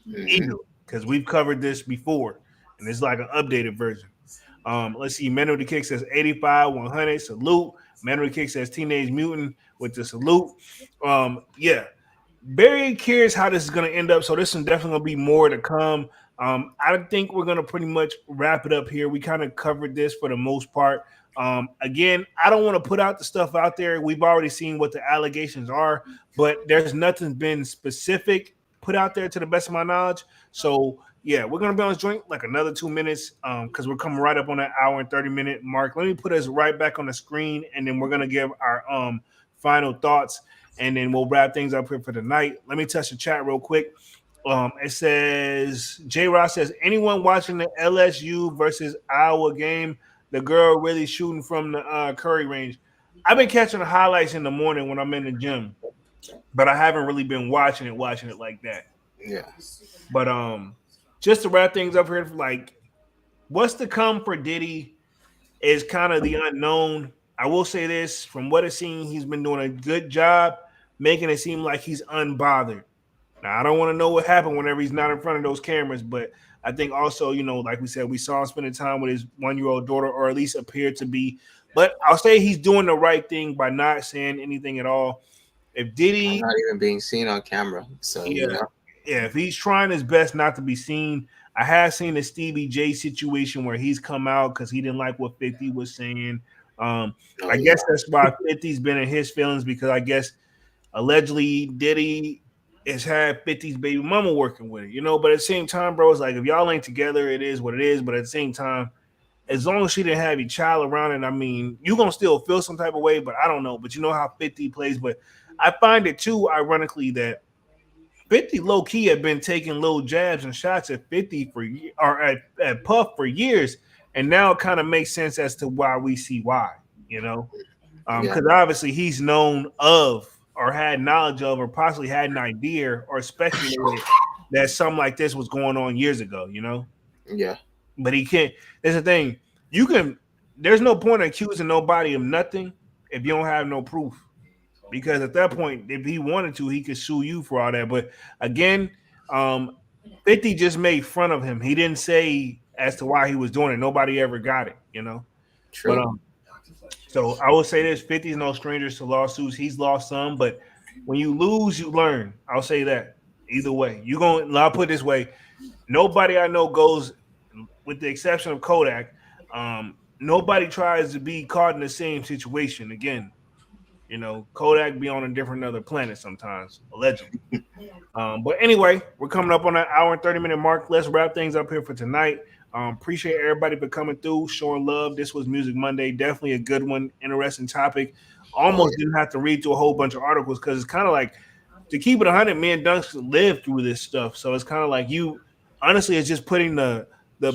Hmm. Easily, because we've covered this before, and it's like an updated version. Let's see. Men of the Kick says 85, 100. Salute. Men of the Kick says Teenage Mutant with the salute. Yeah, very curious how this is going to end up. So this is definitely going to be more to come. I think we're going to pretty much wrap it up here. We kind of covered this for the most part. Again, I don't want to put out the stuff out there. We've already seen what the allegations are, but there's nothing been specific put out there to the best of my knowledge. So yeah, we're gonna be on this joint like another 2 minutes because we're coming right up on that hour and 30 minute mark. Let me put us right back on the screen, and then we're gonna give our final thoughts, and then we'll wrap things up here for the night. Let me touch the chat real quick. It says J. Ross says anyone watching the LSU versus Iowa game, the girl really shooting from the Curry range. I've been catching the highlights in the morning when I'm in the gym, but I haven't really been watching it like that. Yeah. But just to wrap things up here, like what's to come for Diddy is kind of the unknown. I will say this: from what I've seen, he's been doing a good job making it seem like he's unbothered. Now, I don't want to know what happened whenever he's not in front of those cameras, but I think also, like we said, we saw him spending time with his 1-year-old daughter, or at least appeared to be. But I'll say he's doing the right thing by not saying anything at all. If I'm Diddy, not even being seen on camera. So yeah, yeah, if he's trying his best not to be seen, I have seen the Stevie J situation where he's come out because he didn't like what 50 was saying. Um, oh I yeah, guess that's why 50's been in his feelings because I guess allegedly Diddy has had 50's baby mama working with it, But at the same time, bro, it's like if y'all ain't together, it is what it is. But at the same time, as long as she didn't have your child around it, I mean, you're gonna still feel some type of way, but I don't know. But you know how 50 plays. But I find it too ironically that 50 low key had been taking little jabs and shots at 50 or at Puff for years, and now it kind of makes sense as to why we see why, you know, yeah, because obviously he's known of or had knowledge of or possibly had an idea or speculated that something like this was going on years ago, yeah. but he can't. There's the thing, you can. There's no point in accusing nobody of nothing if you don't have no proof because at that point, if he wanted to, he could sue you for all that. But again, 50 just made fun of him. He didn't say as to why he was doing it. Nobody ever got it. But True. so I will say this: 50 is no strangers to lawsuits. He's lost some, but when you lose, you learn. I'll say that. Either way, I'll put it this way: nobody I know goes, with the exception of Kodak. Nobody tries to be caught in the same situation again. Kodak be on a different other planet sometimes, allegedly. But anyway, we're coming up on that hour and 30-minute mark. Let's wrap things up here for tonight. Appreciate everybody for coming through, showing love. This was Music Monday. Definitely a good one. Interesting topic. Oh Almost yeah, didn't have to read through a whole bunch of articles because it's kind of like to keep it 100, me and Dunks lived through this stuff. So it's kind of like honestly, it's just putting the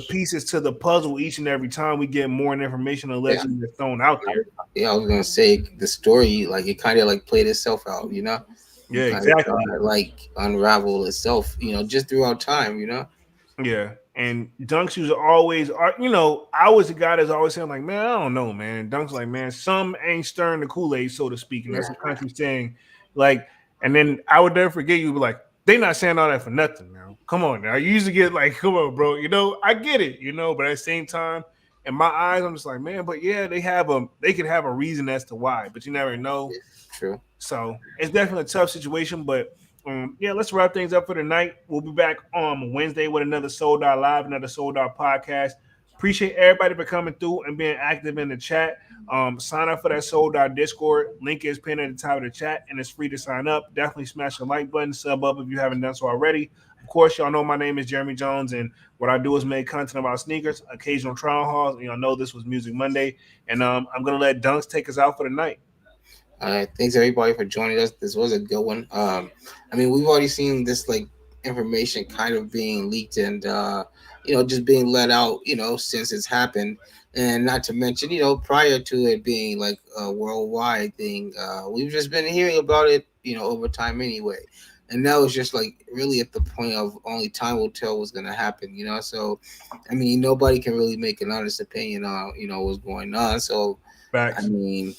pieces to the puzzle each and every time we get more information yeah. allegedly that's thrown out there. Yeah, I was gonna say the story, like it kind of like played itself out, Yeah, like exactly. like unravel itself, just throughout time, Yeah, and Dunks used to always, I was the guy that's always saying like, man, I don't know, man. Dunks like, man, some ain't stirring the Kool-Aid, so to speak, and that's Yeah, a country saying, like, and then I would never forget you, be like, they not saying all that for nothing, now. Come on, now. You used to get like, come on, bro. I get it, but at the same time, in my eyes, I'm just like, man, but yeah, they could have a reason as to why, but you never know. yeah, true. So it's definitely a tough situation, but yeah, let's wrap things up for tonight. We'll be back on Wednesday with another Sold Out Live, another Sold Out podcast. Appreciate everybody for coming through and being active in the chat. Sign up for that Sold Out Discord. Link is pinned at the top of the chat, and it's free to sign up. Definitely smash the like button, sub up if you haven't done so already. Of course, y'all know my name is Jeremy Jones, and what I do is make content about sneakers, occasional trial hauls. And y'all know this was Music Monday, and I'm gonna let Dunks take us out for the night. All right, thanks everybody for joining us. This was a good one. I mean, we've already seen this like information kind of being leaked and just being let out, since it's happened. And not to mention, prior to it being like a worldwide thing, we've just been hearing about it, over time anyway. And now it's just like really at the point of only time will tell what's gonna happen, So, I mean, nobody can really make an honest opinion on, what's going on. So, Facts. I mean,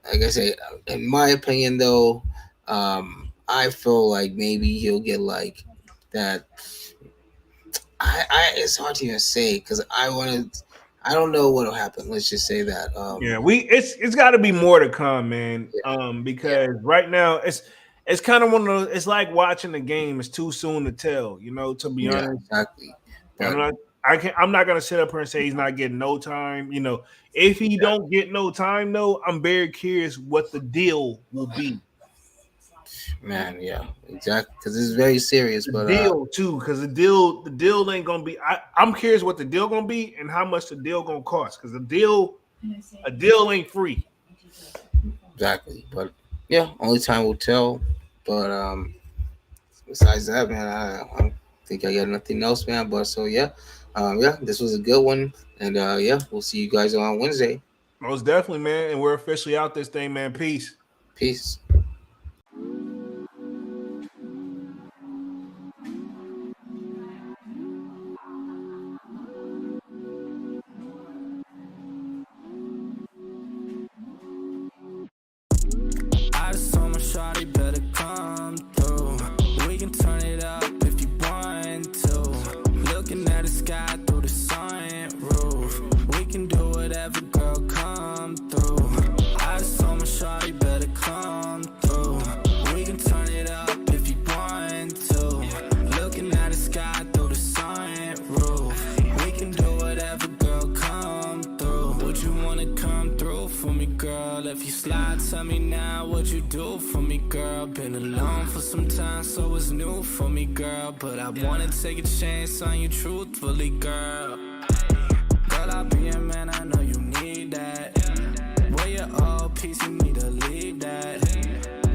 like I say, in my opinion, though, I feel like maybe he'll get like that. It's hard to even say because I don't know what'll happen. Let's just say that. It's got to be more to come, man. Because right now it's kind of one of those. It's like watching the game. It's too soon to tell. To be honest, exactly. But, I'm not gonna sit up here and say he's not getting no time. If he don't get no time, though, I'm very curious what the deal will be. Man, yeah, exactly. Because it's very serious. But deal too, because the deal ain't gonna be. I'm curious what the deal gonna be and how much the deal gonna cost. Because a deal ain't free. Exactly, but yeah, only time will tell. But besides that, man, I think I got nothing else, man. But so yeah, this was a good one, and we'll see you guys on Wednesday. Most definitely, man. And we're officially out this thing, man. Peace. Peace. I just told my shawty better come through. We can turn it up if you want to. Looking at the sky through the sunroof. We can do whatever, girl, come through. I just told my shawty better come through. We can turn it up if you want to. Looking at the sky through the sunroof. We can do whatever, girl, come through. Would you wanna come through for me, girl? If you slide, tell me now what you do for me, girl. Been alone for some time, so it's new for me, girl. But I wanna take a chance on you truthfully, girl. Girl, I'll be a man, I know you need that. Where your old piece, you need to leave that.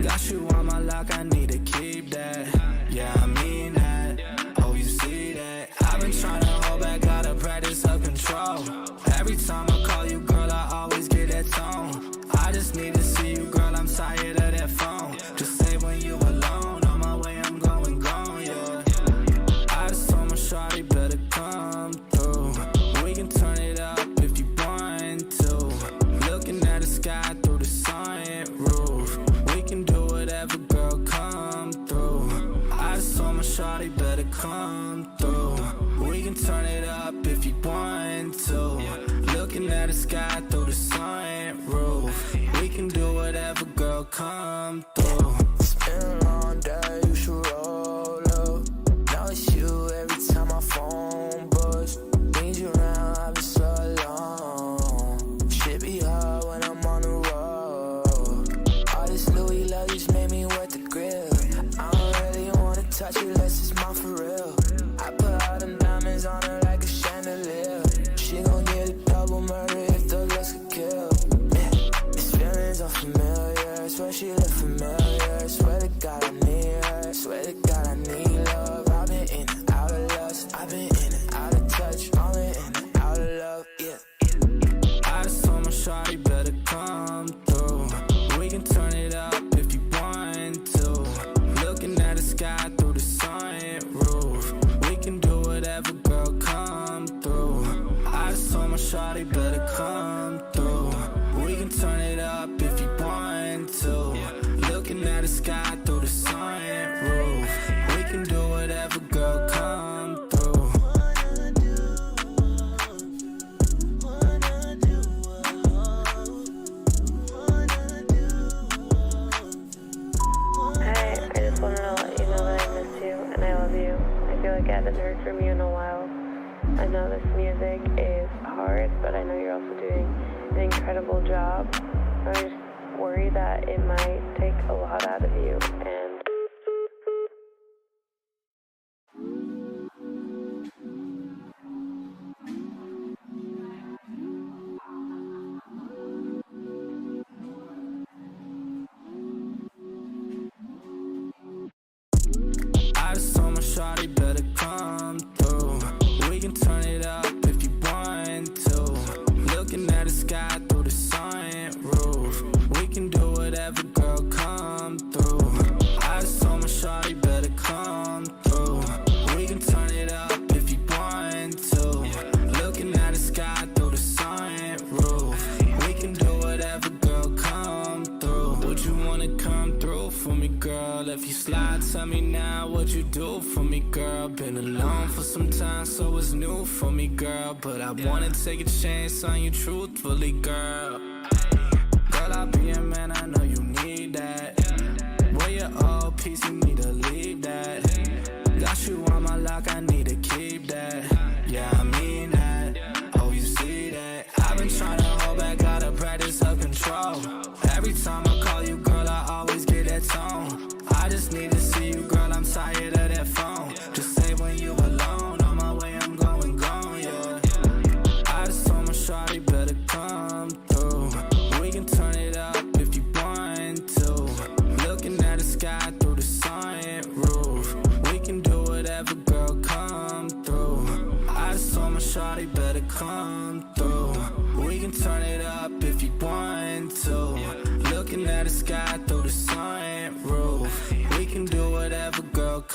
Got you on my lock, I need to keep that. Yeah, I mean that. Oh, you see that? I've been trying to hold back, gotta practice self-control. Every time I call you, girl, I always get that tone. I just need to see you, girl, I'm tired of that phone. Just say when you alone, on my way, I'm going gone, yeah. I just told my shawty better come through. We can turn it up if you want to. Looking at the sky through the sunroof. We can do whatever, girl, come through. I just told my shawty better come through. We can turn it up if you want to. Looking at the sky through the sunroof. We can do whatever, girl, come through. It's been a long day, you should roll up. Now it's you every time my phone buzz. Need you around, I've been so long. Shit be hard when I'm on the road. All this Louis luggage made me wet the grill. I don't really wanna touch it unless it's mine for real. I put all them diamonds on her like a chandelier. She gon' get a double murder if the looks could kill. These feelings are familiar, swear she look familiar. Swear to God I need her, swear to God I need love. I've been in and out of lust, I've been in and out of touch, all in and out of love, yeah. I just told my shawty better come through. We can turn it up if you want to. Looking at the sky through the sunroof. We can do whatever, girl, come through. I just told my shawty better come through. We can turn it up if you want to. Looking at the sky through the sunroof. We can do whatever, girl, come through. I just wanted to let know this music is hard, but I know you're also doing an incredible job. I just worry that it might take a lot out of you, and I just told my shawty better come through. We can turn it up if you want to. Looking at the sky through the sunroof. We can do whatever, girl, come through. I just told my shawty better come through. We can turn it up if you want to. Looking at the sky through the sunroof. We can do whatever, girl, come through. Would you wanna come through for me, girl? If you slide, tell me now what you do for me, girl. Been alone for some time, so it's new for me, girl. But I wanna take a chance on you truthfully, girl. Girl, I'll be your man, I know you need that. Where your old piece, you need to leave that. Got you on my lock, I need to keep that. Yeah, I mean that. Oh, you see that? I've been trying to hold back, gotta practice self-control. Every time I call you, girl, I always get that tone. I just need to see you, girl, I'm tired of that phone. Just say when you alone, on my way, I'm going, yeah. I just told my shawty better come through. We can turn it up if you want to. Looking at the sky through the sunroof. We can do whatever, girl, come through. I just told my shawty better come through. We can turn it up if you want to. Looking at the sky through the